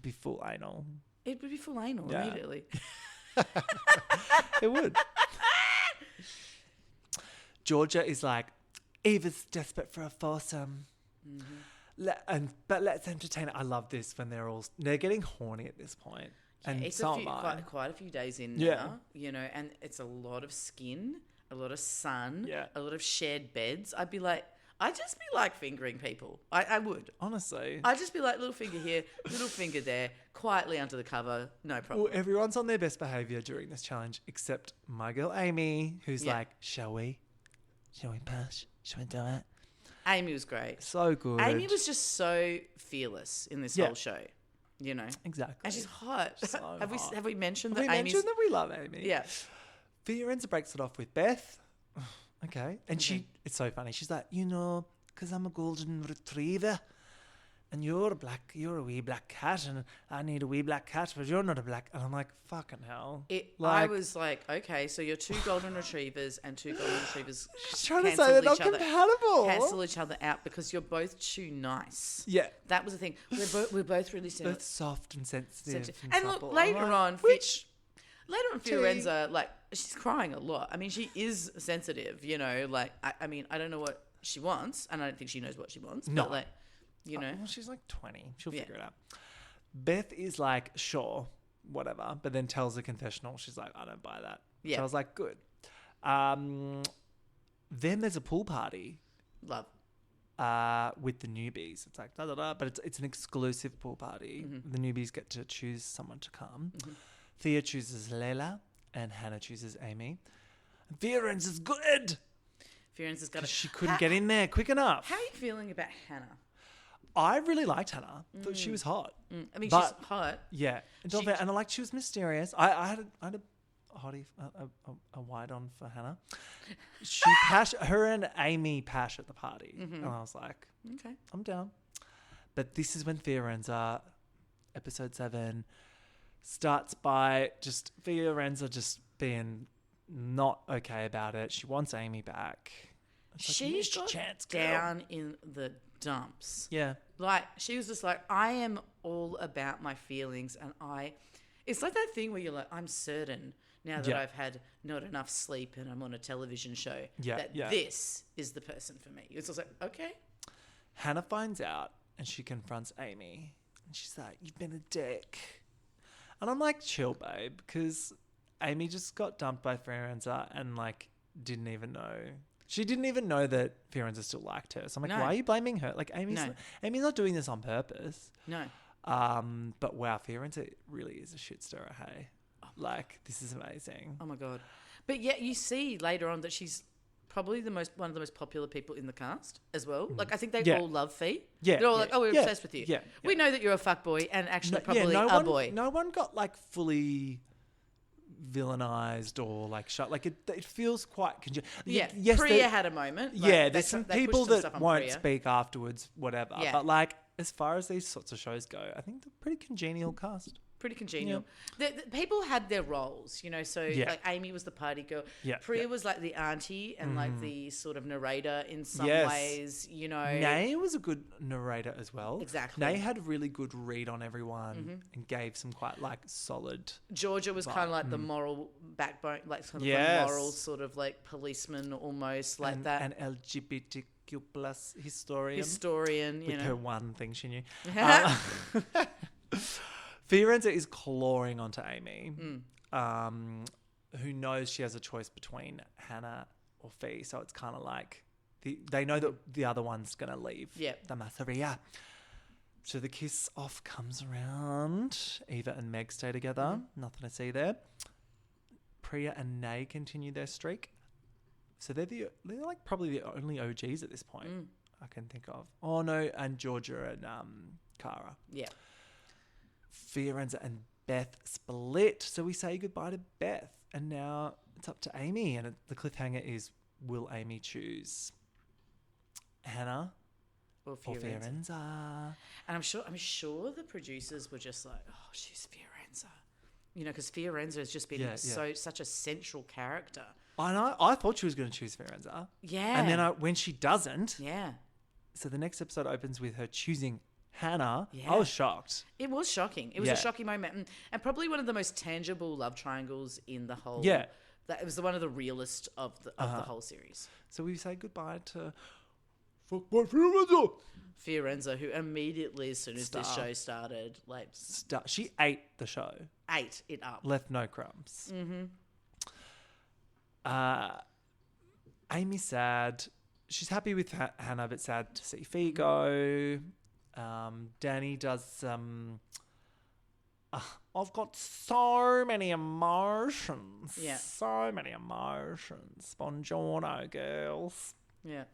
Speaker 1: be full anal.
Speaker 6: It would be full anal
Speaker 1: Yeah.
Speaker 6: immediately.
Speaker 1: It would. Georgia is like, Eva's desperate for a foursome. But let's entertain it. I love this when they're getting horny at this point. And
Speaker 6: It's
Speaker 1: so am I.
Speaker 6: quite a few days in
Speaker 1: Yeah.
Speaker 6: now, you know, and it's a lot of skin, a lot of sun,
Speaker 1: Yeah.
Speaker 6: a lot of shared beds. I'd just be like fingering people. I would.
Speaker 1: Honestly.
Speaker 6: I'd just be like, little finger here, little finger there, quietly under the cover, no problem.
Speaker 1: Well, everyone's on their best behaviour during this challenge except my girl Amy, who's
Speaker 6: Yeah.
Speaker 1: like, shall we pass? Shall we do it?
Speaker 6: Amy was great.
Speaker 1: So good.
Speaker 6: Amy was just so fearless in this whole show, you know.
Speaker 1: Exactly.
Speaker 6: And she's hot.
Speaker 1: So
Speaker 6: have
Speaker 1: hot.
Speaker 6: we mentioned
Speaker 1: Have
Speaker 6: that
Speaker 1: we
Speaker 6: Amy's...
Speaker 1: mentioned that we love Amy?
Speaker 6: Yeah.
Speaker 1: Fiorenza breaks it off with Beth. Okay. And it's so funny. She's like, you know, because I'm a golden retriever and you're a wee black cat and I need a wee black cat, but you're not a black. And I'm like, fucking hell.
Speaker 6: I was like, okay, so you're two golden retrievers and two golden retrievers
Speaker 1: She's trying to say they're not compatible.
Speaker 6: cancel each other out because you're both too nice.
Speaker 1: Yeah.
Speaker 6: That was the thing. We're both really similar.
Speaker 1: Both soft and sensitive.
Speaker 6: And look,
Speaker 1: supple.
Speaker 6: later
Speaker 1: I'm
Speaker 6: on,
Speaker 1: like,
Speaker 6: Fiorenza, like, she's crying a lot. I mean, she is sensitive, you know, like, I mean, I don't know what she wants, and I don't think she knows what she wants.
Speaker 1: No.
Speaker 6: But, like, you know.
Speaker 1: Well, she's like 20. She'll figure it out. Beth is like, sure, whatever, but then tells the confessional. She's like, I don't buy that.
Speaker 6: Yeah.
Speaker 1: So I was like, good. Then there's a pool party.
Speaker 6: Love.
Speaker 1: With the newbies. It's like, da-da-da, but it's an exclusive pool party. The newbies get to choose someone to come. Thea chooses Layla and Hannah chooses Amy. And Fiorenza's good.
Speaker 6: Fiorenza's got it.
Speaker 1: She couldn't get in there quick enough.
Speaker 6: How are you feeling about Hannah?
Speaker 1: I really liked Hannah. Thought she was hot.
Speaker 6: I mean,
Speaker 1: But-
Speaker 6: she's hot.
Speaker 1: Yeah. And I liked she was mysterious. I had a hottie, a wide on for Hannah. Her and Amy pash at the party. And I was like,
Speaker 6: Okay.
Speaker 1: I'm down. But this is when Fiorenza, episode 7, starts by Fiorenza just being not okay about it. She wants Amy back. It's like,
Speaker 6: She
Speaker 1: missed your
Speaker 6: got
Speaker 1: chance, girl.
Speaker 6: down in the dumps.
Speaker 1: Yeah.
Speaker 6: Like, she was just like, I am all about my feelings, and it's like that thing where you're like, I'm certain now that
Speaker 1: Yeah.
Speaker 6: I've had not enough sleep and I'm on a television show,
Speaker 1: Yeah,
Speaker 6: that
Speaker 1: yeah.
Speaker 6: this is the person for me. It's also okay.
Speaker 1: Hannah finds out and she confronts Amy. And she's like, you've been a dick. And I'm like, chill, babe, because Amy just got dumped by Fiorenza and, like, didn't even know. She didn't even know that Fiorenza still liked her. So I'm like,
Speaker 6: No.
Speaker 1: why are you blaming her? Like, Amy's not doing this on purpose.
Speaker 6: No.
Speaker 1: But wow, Fiorenza really is a shit stirrer, hey? Like, this is amazing.
Speaker 6: Oh my God. But yet you see later on that she's probably one of the most popular people in the cast as well. Like, I think they
Speaker 1: Yeah.
Speaker 6: all love Fee.
Speaker 1: Yeah,
Speaker 6: They're all
Speaker 1: yeah,
Speaker 6: like, oh, we're
Speaker 1: yeah,
Speaker 6: obsessed with you.
Speaker 1: yeah,
Speaker 6: We know that you're a fuckboy and actually probably
Speaker 1: no
Speaker 6: a
Speaker 1: one,
Speaker 6: boy.
Speaker 1: No one got, like, fully villainized or, like, shut. Like, it feels quite...
Speaker 6: Yeah.
Speaker 1: yes,
Speaker 6: Priya had a moment. Like,
Speaker 1: yeah,
Speaker 6: they
Speaker 1: there's some
Speaker 6: they pushed
Speaker 1: people
Speaker 6: some
Speaker 1: that
Speaker 6: stuff on
Speaker 1: won't
Speaker 6: Priya.
Speaker 1: speak afterwards, whatever.
Speaker 6: Yeah.
Speaker 1: But, like, as far as these sorts of shows go, I think they're pretty congenial cast.
Speaker 6: Pretty congenial. The people had their roles, you know. So
Speaker 1: Yeah.
Speaker 6: like Amy was the party girl.
Speaker 1: Yeah,
Speaker 6: Priya
Speaker 1: yeah.
Speaker 6: was like the auntie and like the sort of narrator in some
Speaker 1: Yes.
Speaker 6: ways, you know.
Speaker 1: Nay was a good narrator as well.
Speaker 6: Exactly.
Speaker 1: Nay had a really good read on everyone and gave some quite, like, solid...
Speaker 6: Georgia was kind of like the moral backbone, like sort of
Speaker 1: Yes.
Speaker 6: a moral sort of like policeman almost, like
Speaker 1: and,
Speaker 6: that.
Speaker 1: An LGBTQ plus historian.
Speaker 6: Historian, you
Speaker 1: with her
Speaker 6: know.
Speaker 1: one thing she knew. Fiorenza is clawing onto Amy, who knows she has a choice between Hannah or Fee. So it's kind of like they know that the other one's going to leave
Speaker 6: Yep.
Speaker 1: the masseria. So the kiss off comes around. Eva and Meg stay together. Nothing to see there. Priya and Nay continue their streak. So they're like probably the only OGs at this point I can think of. Oh no, and Georgia and Cara.
Speaker 6: Yeah.
Speaker 1: Fiorenza and Beth split. So we say goodbye to Beth. And now it's up to Amy. And the cliffhanger is, will Amy choose Hannah
Speaker 6: Or
Speaker 1: or
Speaker 6: Fiorenza.
Speaker 1: Fiorenza?
Speaker 6: And I'm sure the producers were just like, oh, she's Fiorenza. You know, because Fiorenza has just been such a central character.
Speaker 1: I thought she was going to choose Fiorenza.
Speaker 6: Yeah.
Speaker 1: And then when she doesn't,
Speaker 6: Yeah.
Speaker 1: so the next episode opens with her choosing Hannah.
Speaker 6: Yeah.
Speaker 1: I was shocked.
Speaker 6: It was shocking. It was
Speaker 1: Yeah.
Speaker 6: a shocking moment. And probably one of the most tangible love triangles in the whole...
Speaker 1: Yeah.
Speaker 6: That it was one of the realest of the whole series.
Speaker 1: So we say goodbye to fuckboy Fiorenza.
Speaker 6: Fiorenza, who immediately, as soon as this
Speaker 1: Star.
Speaker 6: show started, like,
Speaker 1: She ate the show.
Speaker 6: ate it up.
Speaker 1: Left no crumbs. Amy's sad. She's happy with Hannah, but sad to see Fee go. Dannii does I've got so many emotions.
Speaker 6: Yeah.
Speaker 1: So many emotions. Buongiorno, girls.
Speaker 6: Yeah.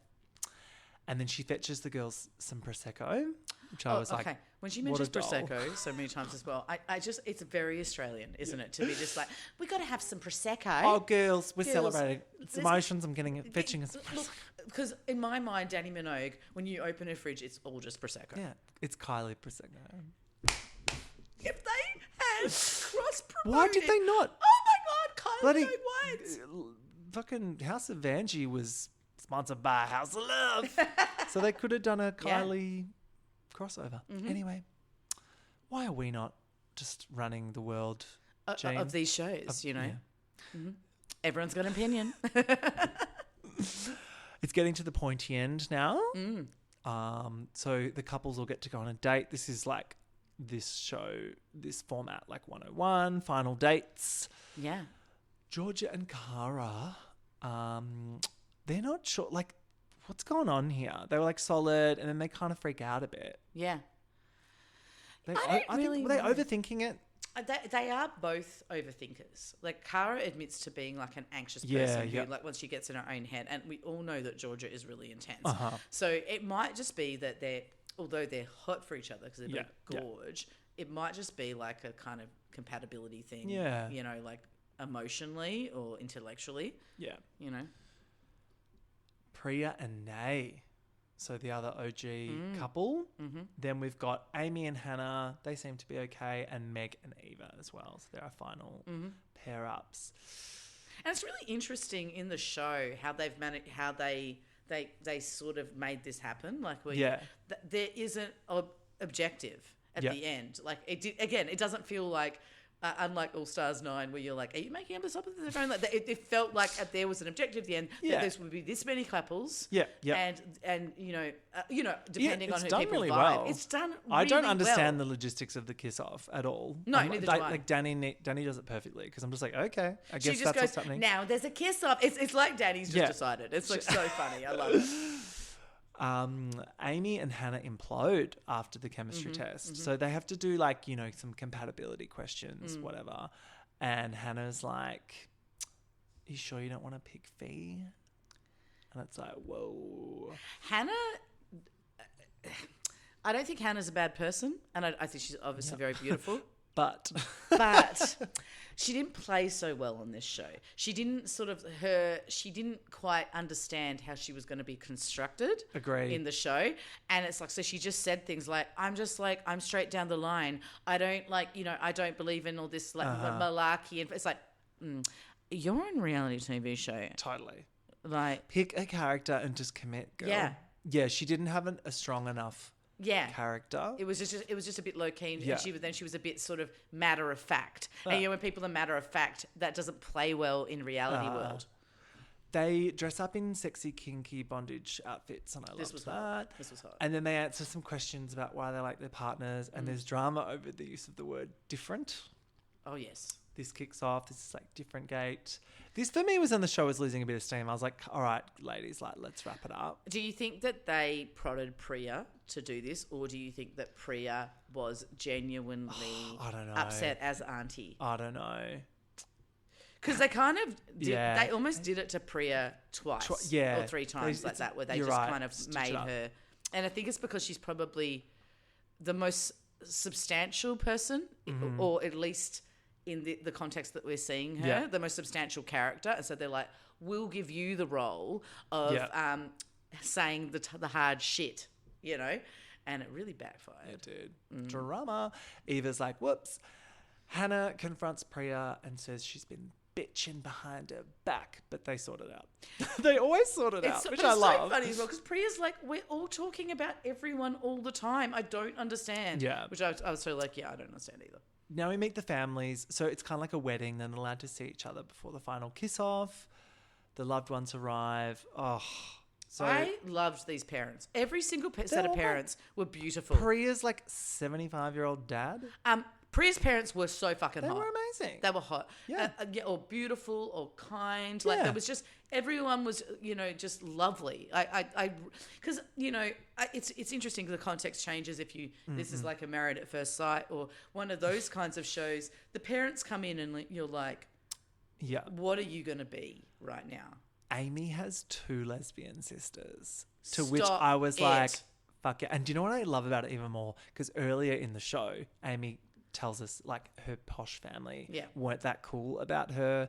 Speaker 1: And then she fetches the girls some Prosecco, which I was like,
Speaker 6: When she
Speaker 1: what a
Speaker 6: mentions
Speaker 1: doll.
Speaker 6: Prosecco so many times as well, I just, it's very Australian, isn't it? To be just like, we got to have some Prosecco.
Speaker 1: oh, girls, we're
Speaker 6: Girls,
Speaker 1: celebrating. It's
Speaker 6: this-
Speaker 1: emotions. I'm getting it, fetching us.
Speaker 6: Look, because in my mind, Dannii Minouge, when you open her fridge, it's all just Prosecco.
Speaker 1: Yeah, it's Kylie Prosecco.
Speaker 6: If they had cross-promoted...
Speaker 1: Why did they not?
Speaker 6: Oh my God, Kylie
Speaker 1: Bloody
Speaker 6: Minogue Whites.
Speaker 1: fucking House of Vanjie was sponsored by House of Love, so they could have done a
Speaker 6: Yeah.
Speaker 1: Kylie crossover. Anyway, why are we not just running the world, Jane?
Speaker 6: Of these shows, you know?
Speaker 1: Yeah.
Speaker 6: Everyone's got an opinion.
Speaker 1: It's getting to the pointy end now. So the couples will get to go on a date. This is like this show, this format, like 101, final dates.
Speaker 6: Yeah.
Speaker 1: Georgia and Cara, they're not sure, like, what's going on here? They were like solid, and then they kind of freak out a bit.
Speaker 6: Yeah.
Speaker 1: They,
Speaker 6: I don't really
Speaker 1: think, were they
Speaker 6: know.
Speaker 1: overthinking it?
Speaker 6: They are both overthinkers. Like, Cara admits to being like an anxious
Speaker 1: Yeah,
Speaker 6: person
Speaker 1: yeah.
Speaker 6: who, like, once she gets in her own head, and we all know that Georgia is really intense.
Speaker 1: Uh-huh.
Speaker 6: So it might just be that although they're hot for each other because they're
Speaker 1: Yeah,
Speaker 6: both gorge, it might just be like a kind of compatibility thing.
Speaker 1: Yeah.
Speaker 6: You know, like emotionally or intellectually,
Speaker 1: Yeah.
Speaker 6: you know?
Speaker 1: Priya and Nay, so the other OG couple. Mm-hmm. Then we've got Amy and Hannah. They seem to be okay, and Meg and Eva as well. So they're our final pair ups.
Speaker 6: And it's really interesting in the show how they've managed, how they sort of made this happen. Like, there isn't objective at
Speaker 1: Yeah.
Speaker 6: the end. Like, it doesn't feel like Unlike All Stars 9, where you're like, are you making up this up with the phone? Like, it felt like there was an objective at the end that this would be this many couples.
Speaker 1: Yeah,
Speaker 6: And depending on
Speaker 1: it's
Speaker 6: who
Speaker 1: done
Speaker 6: people
Speaker 1: really
Speaker 6: vibe,
Speaker 1: well.
Speaker 6: it's done.
Speaker 1: I don't
Speaker 6: really
Speaker 1: understand
Speaker 6: well.
Speaker 1: the logistics of the kiss off at all.
Speaker 6: No, neither do I.
Speaker 1: Like Dannii does it perfectly because I'm just like, okay, I
Speaker 6: She
Speaker 1: guess
Speaker 6: just
Speaker 1: that's
Speaker 6: goes,
Speaker 1: what's happening.
Speaker 6: now there's a kiss off. It's like Danny's just decided. It's like so funny. I love it.
Speaker 1: Amy and Hannah implode after the chemistry test. So they have to do like, some compatibility questions, whatever. And Hannah's like, you sure you don't want to pick Fee? And it's like, whoa.
Speaker 6: Hannah, I don't think Hannah's a bad person. And I think she's obviously very beautiful.
Speaker 1: But
Speaker 6: she didn't play so well on this show. She didn't she didn't quite understand how she was going to be constructed
Speaker 1: Agreed.
Speaker 6: in the show. And it's like, so she just said things like, I'm straight down the line. I don't I don't believe in all this malarkey. And it's like, you're on a reality TV show.
Speaker 1: totally.
Speaker 6: Like,
Speaker 1: Pick a character and just commit, girl.
Speaker 6: Yeah.
Speaker 1: Yeah, she didn't have a strong enough character.
Speaker 6: It was just a bit low key,
Speaker 1: Yeah.
Speaker 6: and she was a bit sort of matter of fact. And when people are matter of fact, that doesn't play well in reality world.
Speaker 1: They dress up in sexy, kinky bondage outfits, and I love that.
Speaker 6: This was hot.
Speaker 1: And then they answer some questions about why they like their partners, and there's drama over the use of the word different.
Speaker 6: Oh yes.
Speaker 1: This kicks off. This is like different gate. This for me was when the show was losing a bit of steam. I was like, all right, ladies, like let's wrap it up.
Speaker 6: Do you think that they prodded Priya to do this, or do you think that Priya was genuinely
Speaker 1: I don't know.
Speaker 6: upset as auntie?
Speaker 1: I don't know.
Speaker 6: Because they kind of did,
Speaker 1: Yeah.
Speaker 6: they almost did it to Priya twice
Speaker 1: yeah.
Speaker 6: or three times like that, where they
Speaker 1: You're
Speaker 6: just
Speaker 1: right.
Speaker 6: kind of
Speaker 1: Stitch
Speaker 6: made
Speaker 1: it up.
Speaker 6: her. And I think it's because she's probably the most substantial person, or at least in the context that we're seeing her, the most substantial character. And so they're like, we'll give you the role of saying the hard shit, and it really backfired.
Speaker 1: It did. Drama. Eva's like, whoops. Hannah confronts Priya and says she's been bitching behind her back, but they sort it out. They always sort it out, which I love.
Speaker 6: It's so funny as well, because Priya's like, we're all talking about everyone all the time. I don't understand.
Speaker 1: Yeah.
Speaker 6: Which I was so like, I don't understand either.
Speaker 1: Now we meet the families. So it's kind of like a wedding. They're not allowed to see each other before the final kiss off. The loved ones arrive. Oh, so
Speaker 6: I loved these parents. Every single set of
Speaker 1: all
Speaker 6: parents were beautiful.
Speaker 1: Priya's like 75-year-old dad.
Speaker 6: Priya's parents were so fucking hot.
Speaker 1: They were amazing.
Speaker 6: They were hot.
Speaker 1: Yeah.
Speaker 6: Or beautiful or kind. Like, there was just, everyone was, just lovely. Because, it's interesting, the context changes if you, this is like a Married at First Sight or one of those kinds of shows. The parents come in and you're like, what are you going to be right now?
Speaker 1: Amy has 2 lesbian sisters, to which I was like, fuck it. And do you know what I love about it even more? Because earlier in the show, Amy tells us like her posh family weren't that cool about her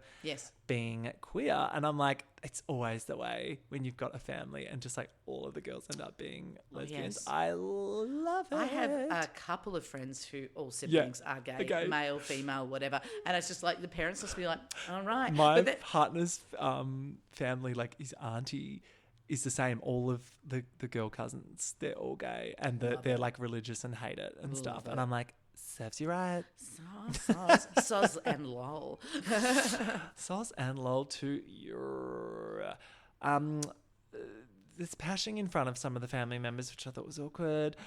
Speaker 1: being queer. And I'm like, it's always the way when you've got a family and just like all of the girls end up being lesbians.
Speaker 6: Yes.
Speaker 1: I love it.
Speaker 6: I have a couple of friends who all siblings are gay, male, female, whatever. And it's just like the parents must be like, all right.
Speaker 1: My partner's family, like his auntie, is the same. All of the girl cousins, they're all gay and they're like religious and hate it and stuff. And I'm like, serves you right.
Speaker 6: Soz and lol.
Speaker 1: Soz and lol to your... There's pashing in front of some of the family members, which I thought was awkward.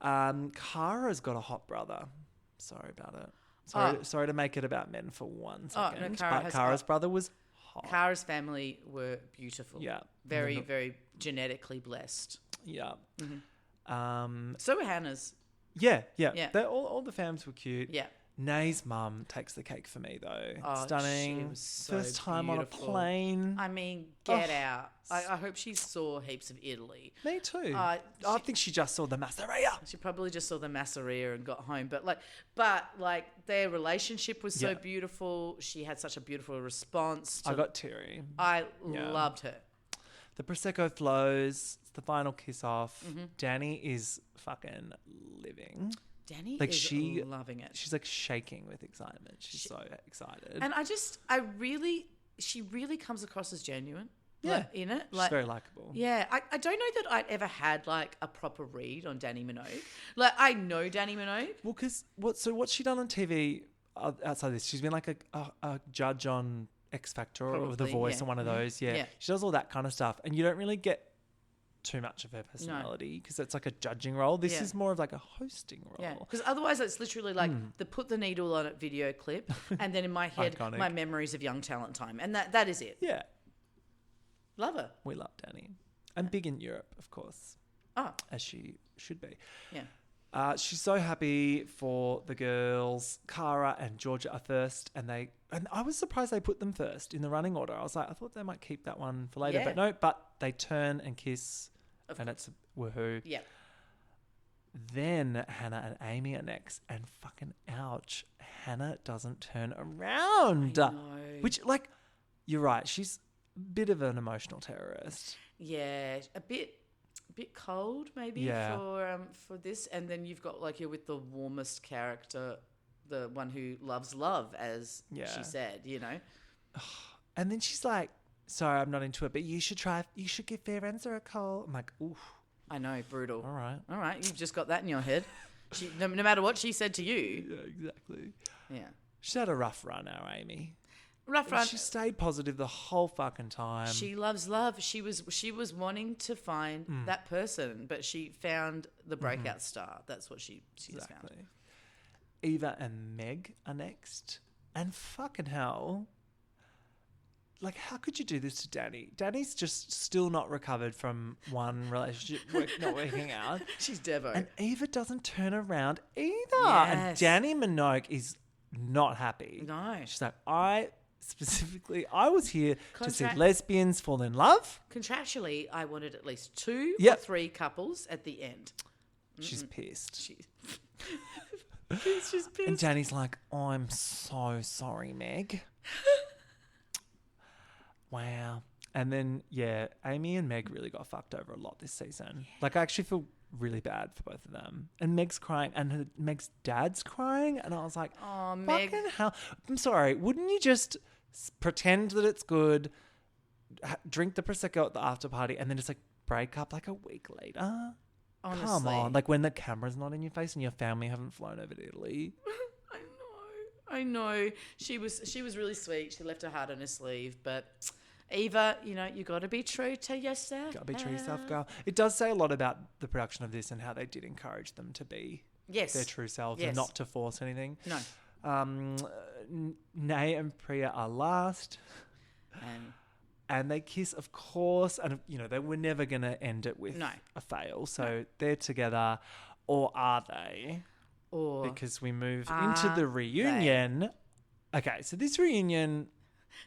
Speaker 1: Kara's got a hot brother. Sorry about it. Sorry to make it about men for 1 second. But Kara's brother was hot.
Speaker 6: Kara's family were beautiful.
Speaker 1: Yeah.
Speaker 6: Very, very genetically blessed.
Speaker 1: Yeah.
Speaker 6: So were Hannah's.
Speaker 1: Yeah. All the fams were cute.
Speaker 6: Yeah.
Speaker 1: Nay's mum takes the cake for me though.
Speaker 6: Oh,
Speaker 1: Stunning.
Speaker 6: she was so
Speaker 1: First time
Speaker 6: beautiful.
Speaker 1: on a plane.
Speaker 6: I mean, get out. I hope she saw heaps of Italy.
Speaker 1: Me too. I think she just saw the masseria.
Speaker 6: She probably just saw the masseria and got home. But their relationship was so beautiful. She had such a beautiful response.
Speaker 1: I got teary.
Speaker 6: I loved her.
Speaker 1: The prosecco flows. It's the final kiss off. Dannii is fucking living.
Speaker 6: Dannii
Speaker 1: like
Speaker 6: is loving it.
Speaker 1: She's like shaking with excitement. She's so excited.
Speaker 6: And she really comes across as genuine.
Speaker 1: Yeah.
Speaker 6: In it.
Speaker 1: She's very likable.
Speaker 6: Yeah. I don't know that I'd ever had like a proper read on Dannii Minouge. Like I know Dannii Minouge.
Speaker 1: Well, because what's she done on TV? outside this, she's been like a judge on X Factor or The
Speaker 6: Probably,
Speaker 1: Voice
Speaker 6: yeah.
Speaker 1: or one of those. Yeah.
Speaker 6: Yeah.
Speaker 1: She does all that kind of stuff. And you don't really get too much of her personality because it's like a judging role. This
Speaker 6: Yeah.
Speaker 1: is more of like a hosting role.
Speaker 6: Yeah, because otherwise it's literally like the put the needle on it video clip, and then in my head,
Speaker 1: Iconic.
Speaker 6: my memories of Young Talent Time, and that is it.
Speaker 1: Yeah.
Speaker 6: Love her.
Speaker 1: We love Dannii. And big in Europe, of course,
Speaker 6: Oh,
Speaker 1: as she should be.
Speaker 6: yeah.
Speaker 1: She's so happy for the girls. Cara and Georgia are first, and I was surprised they put them first in the running order. I was like, I thought they might keep that one for later,
Speaker 6: Yeah.
Speaker 1: but no. But they turn and kiss,
Speaker 6: Of
Speaker 1: and it's woohoo.
Speaker 6: Yeah.
Speaker 1: Then Hannah and Amy are next, and fucking ouch, Hannah doesn't turn around.
Speaker 6: I know.
Speaker 1: Which, like, you're right. She's a bit of an emotional terrorist.
Speaker 6: Yeah, a bit cold maybe
Speaker 1: Yeah.
Speaker 6: for this, and then you've got like you're with the warmest character, the one who loves love, as
Speaker 1: Yeah.
Speaker 6: she said, you know.
Speaker 1: And then she's like, sorry, I'm not into it, but you should give Fiorenza a call. I'm like, oof,
Speaker 6: I know, brutal.
Speaker 1: all right.
Speaker 6: All right, you've just got that in your head. No matter what she said to you.
Speaker 1: Yeah, exactly.
Speaker 6: Yeah.
Speaker 1: She's had a rough run, our Amy.
Speaker 6: Rough run.
Speaker 1: She stayed positive the whole fucking time.
Speaker 6: She loves love. She was wanting to find that person, but she found the breakout star. That's what she has found.
Speaker 1: Exactly. Eva and Meg are next. And fucking hell, like, how could you do this to Dannii? Danny's just still not recovered from one relationship not working out.
Speaker 6: She's Devo.
Speaker 1: And Eva doesn't turn around either.
Speaker 6: Yes.
Speaker 1: And Dannii Minouge is not happy.
Speaker 6: No.
Speaker 1: She's like, I was here to see
Speaker 6: Contract-
Speaker 1: lesbians fall in love.
Speaker 6: Contractually, I wanted at least 2 or
Speaker 1: Yep.
Speaker 6: 3 couples at the end.
Speaker 1: She's pissed.
Speaker 6: She's just
Speaker 1: And
Speaker 6: pissed.
Speaker 1: Danny's like, I'm so sorry, Meg. Wow. And then, yeah, Amy and Meg really got fucked over a lot this season. Like, I actually feel really bad for both of them. And Meg's crying, and Meg's dad's crying. And I was like,
Speaker 6: Oh, Meg.
Speaker 1: fucking hell. I'm sorry. Wouldn't you just pretend that it's good, drink the Prosecco at the after party, and then just, like, break up, like, a week later?
Speaker 6: Honestly.
Speaker 1: Come on. Like, when the camera's not in your face and your family haven't flown over to Italy.
Speaker 6: I know. She was really sweet. She left her heart on her sleeve, but Eva, you know, you got to be true to yourself.
Speaker 1: Gotta be true to yourself, girl. It does say a lot about the production of this and how they did encourage them to be
Speaker 6: Yes.
Speaker 1: their true selves
Speaker 6: Yes.
Speaker 1: and not to force anything.
Speaker 6: No.
Speaker 1: Nay and Priya are last, and they kiss, of course. And you know they were never gonna end it with
Speaker 6: No.
Speaker 1: a fail, so they're together, or are they?
Speaker 6: Or
Speaker 1: Because we move into
Speaker 6: are
Speaker 1: the reunion. Okay, so this reunion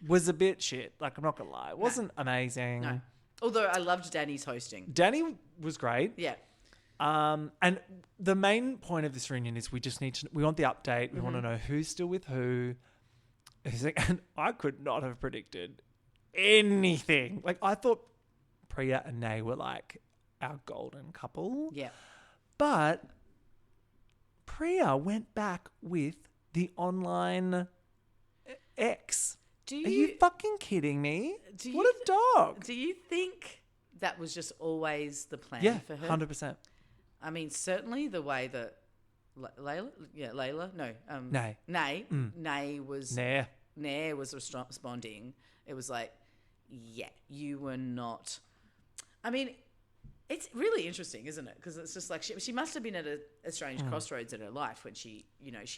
Speaker 1: was a bit shit. Like, I'm not gonna lie, it wasn't amazing.
Speaker 6: no. Although I loved Danny's hosting.
Speaker 1: Dannii was great.
Speaker 6: Yeah.
Speaker 1: And the main point of this reunion is we want the update. We want
Speaker 6: Mm-hmm.
Speaker 1: to know who's still with who. And I could not have predicted anything. Like, I thought Priya and Nay were like our golden couple.
Speaker 6: Yeah.
Speaker 1: But Priya went back with the online ex.
Speaker 6: Do
Speaker 1: Are you fucking kidding me?
Speaker 6: do
Speaker 1: What
Speaker 6: you
Speaker 1: a dog.
Speaker 6: Do you think that was just always the plan
Speaker 1: Yeah,
Speaker 6: for her?
Speaker 1: 100%.
Speaker 6: I mean, certainly the way that Layla, no,
Speaker 1: Nay.
Speaker 6: Nay was
Speaker 1: Nah.
Speaker 6: Nair was responding. It was like, yeah, you were not. I mean, it's really interesting, isn't it? Because it's just like she must have been at a strange crossroads in her life when she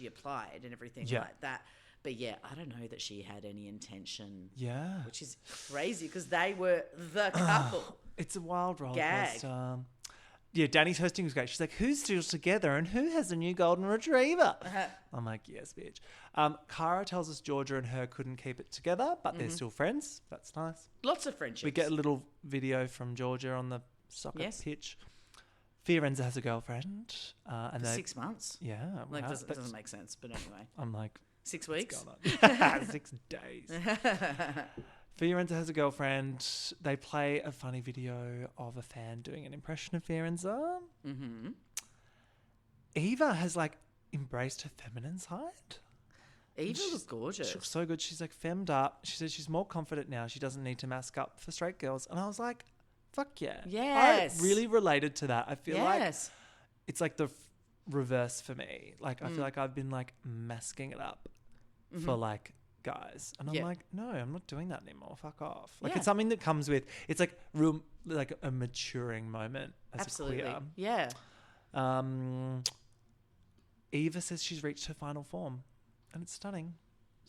Speaker 6: applied and everything like that. But yeah, I don't know that she had any intention.
Speaker 1: Yeah.
Speaker 6: Which is crazy because they were the couple.
Speaker 1: It's a wild roller
Speaker 6: Gag.
Speaker 1: coaster. Yeah, Danny's hosting was great. She's like, who's still together and who has a new golden retriever? I'm like, yes, bitch. Cara tells us Georgia and her couldn't keep it together, but they're still friends. That's nice.
Speaker 6: Lots of friendships.
Speaker 1: We get a little video from Georgia on the soccer
Speaker 6: Yes.
Speaker 1: pitch. Fiorenza has a girlfriend. And
Speaker 6: for
Speaker 1: they,
Speaker 6: 6 months.
Speaker 1: yeah.
Speaker 6: Like
Speaker 1: wow,
Speaker 6: doesn't
Speaker 1: that's-
Speaker 6: make sense, but anyway,
Speaker 1: I'm like,
Speaker 6: 6 weeks.
Speaker 1: what's going on? 6 days. Fiorenza has a girlfriend. They play a funny video of a fan doing an impression of Fiorenza.
Speaker 6: Mm-hmm.
Speaker 1: Eva has like embraced her feminine side.
Speaker 6: Eva
Speaker 1: She's-
Speaker 6: was gorgeous.
Speaker 1: She looks so good. She's like femmed up. She says she's more confident now. She doesn't need to mask up for straight girls. And I was like, fuck yeah.
Speaker 6: Yes.
Speaker 1: I really related to that. I feel like
Speaker 6: Yes.
Speaker 1: it's like the reverse for me. Like I feel like I've been like masking it up for like guys, and I'm
Speaker 6: Yeah.
Speaker 1: like, no, I'm not doing that anymore. Fuck off. Like
Speaker 6: Yeah.
Speaker 1: it's something that comes with. It's like real, like a maturing moment as
Speaker 6: Absolutely.
Speaker 1: a queer.
Speaker 6: Yeah.
Speaker 1: Eva says she's reached her final form, and it's stunning.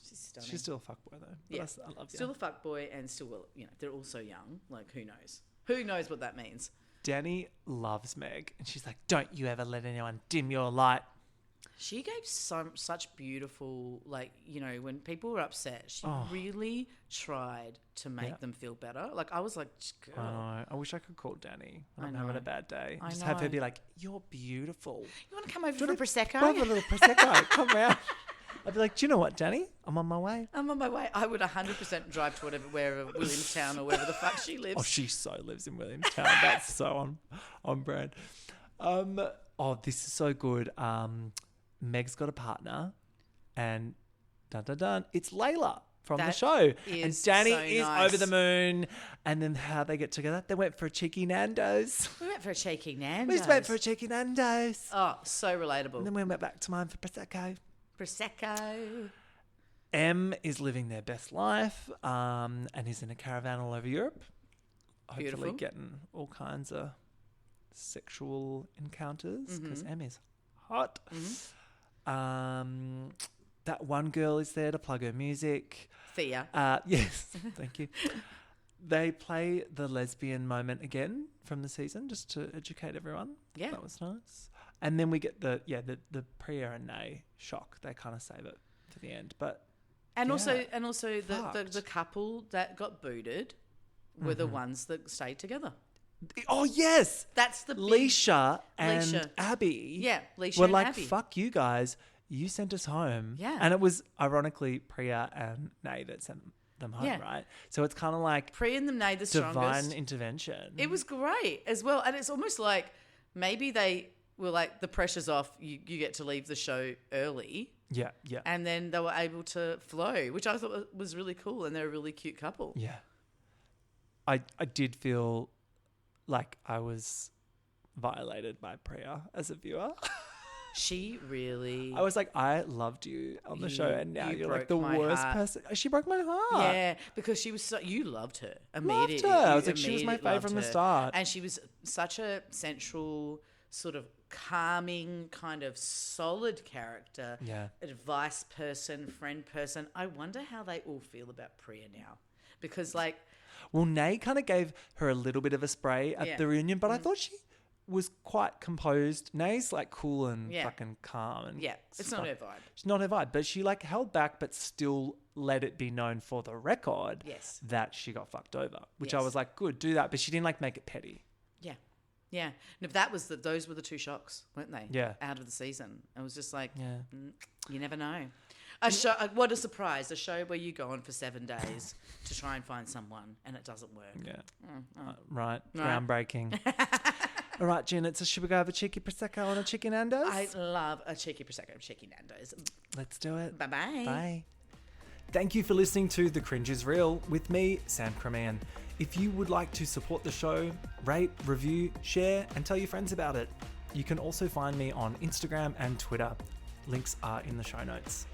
Speaker 6: She's stunning.
Speaker 1: She's still a fuckboy though. But
Speaker 6: Yeah.
Speaker 1: I love
Speaker 6: Still a fuckboy and still, well, you know, they're all so young. Like, who knows? Who knows what that means?
Speaker 1: Dannii loves Meg, and she's like, don't you ever let anyone dim your light.
Speaker 6: She gave such beautiful, like, you know, when people were upset, she
Speaker 1: Oh.
Speaker 6: really tried to make
Speaker 1: Yeah.
Speaker 6: them feel better. Like, I was like, girl,
Speaker 1: I know. I wish I could call Dannii when
Speaker 6: I
Speaker 1: I'm having
Speaker 6: know.
Speaker 1: a bad day.
Speaker 6: I
Speaker 1: Just have her
Speaker 6: know.
Speaker 1: be like, you're beautiful.
Speaker 6: you want to come over
Speaker 1: Do
Speaker 6: for
Speaker 1: you
Speaker 6: a Prosecco?
Speaker 1: Have a little Prosecco. Come round. I'd be like, do you know what, Dannii? I'm on my way.
Speaker 6: I'm on my way. I would 100% drive to wherever Williamstown or wherever the fuck she lives.
Speaker 1: Oh, she so lives in Williamstown. That's so on brand. Oh, this is so good. Meg's got a partner, and dun dun dun, it's Layla from the
Speaker 6: That
Speaker 1: show. And
Speaker 6: is
Speaker 1: Dannii
Speaker 6: so
Speaker 1: is
Speaker 6: nice.
Speaker 1: over the moon. And then how they get together? They went for a cheeky Nando's.
Speaker 6: We went for a cheeky Nando's.
Speaker 1: We just went for a cheeky Nando's.
Speaker 6: Oh, so relatable.
Speaker 1: And then we went back to mine for Prosecco.
Speaker 6: Prosecco.
Speaker 1: M is living their best life, and he's in a caravan all over Europe. Hopefully
Speaker 6: Beautiful.
Speaker 1: getting all kinds of sexual encounters because
Speaker 6: Mm-hmm.
Speaker 1: M is hot. That one girl is there to plug her music.
Speaker 6: Thea.
Speaker 1: Yes, thank you. They play the lesbian moment again from the season just to educate everyone.
Speaker 6: Yeah.
Speaker 1: That was nice. And then we get the Priya and Nay shock. They kind of save it for the end. But
Speaker 6: And
Speaker 1: yeah,
Speaker 6: also
Speaker 1: fucked.
Speaker 6: the couple that got booted were the ones that stayed together.
Speaker 1: oh yes,
Speaker 6: That's the big,
Speaker 1: Leisha and
Speaker 6: Leisha.
Speaker 1: Abby.
Speaker 6: Yeah, Leisha
Speaker 1: were
Speaker 6: and
Speaker 1: like,
Speaker 6: Abby.
Speaker 1: fuck you guys. You sent us home.
Speaker 6: Yeah.
Speaker 1: And it was ironically Priya and Nay that sent them home,
Speaker 6: Yeah.
Speaker 1: right? So it's kind of like
Speaker 6: Pre and them Nay the
Speaker 1: divine
Speaker 6: strongest.
Speaker 1: intervention.
Speaker 6: It was great as well, and it's almost like maybe they were like, the pressure's off. You get to leave the show early,
Speaker 1: Yeah, yeah.
Speaker 6: and then they were able to flow, which I thought was really cool, and they're a really cute couple.
Speaker 1: Yeah. I did feel like I was violated by Priya as a viewer.
Speaker 6: She really,
Speaker 1: I was like, I loved you on the show, and now
Speaker 6: you
Speaker 1: you're like
Speaker 6: broke
Speaker 1: the
Speaker 6: my
Speaker 1: worst
Speaker 6: heart.
Speaker 1: person. She broke my heart.
Speaker 6: yeah, because she was you loved her
Speaker 1: Loved
Speaker 6: immediately.
Speaker 1: her. I
Speaker 6: You
Speaker 1: was like, she was my
Speaker 6: immediately
Speaker 1: fave from
Speaker 6: loved
Speaker 1: the
Speaker 6: her.
Speaker 1: start.
Speaker 6: and she was such a central, sort of calming, kind of solid character.
Speaker 1: Yeah.
Speaker 6: Advice person, friend person. I wonder how they all feel about Priya now, because like.
Speaker 1: Well, Nay kind of gave her a little bit of a spray at
Speaker 6: Yeah.
Speaker 1: the reunion, but I thought she was quite composed. Nay's like cool and
Speaker 6: Yeah.
Speaker 1: fucking calm. And
Speaker 6: Yeah, it's not her vibe.
Speaker 1: It's not her vibe, but she like held back, but still let it be known for the record
Speaker 6: Yes.
Speaker 1: that she got fucked over, which I
Speaker 6: Yes.
Speaker 1: was like, good, do that. But she didn't like make it petty.
Speaker 6: Yeah, yeah. No, that was those were the two shocks, weren't they?
Speaker 1: Yeah.
Speaker 6: Out of the season, it was just like,
Speaker 1: Yeah.
Speaker 6: you never know. A show, what a surprise! A show where you go on for 7 days to try and find someone, and it doesn't work.
Speaker 1: Yeah.
Speaker 6: Oh.
Speaker 1: Right.
Speaker 6: Right.
Speaker 1: Groundbreaking. All right, Jen, should we go have a cheeky Prosecco and a chicken Nando's?
Speaker 6: I love a cheeky Prosecco, cheeky Nando's.
Speaker 1: Let's do it.
Speaker 6: Bye-bye.
Speaker 1: Bye. Thank you for listening to The Cringe is Real with me, Sam Cremian. If you would like to support the show, rate, review, share, and tell your friends about it. You can also find me on Instagram and Twitter. Links are in the show notes.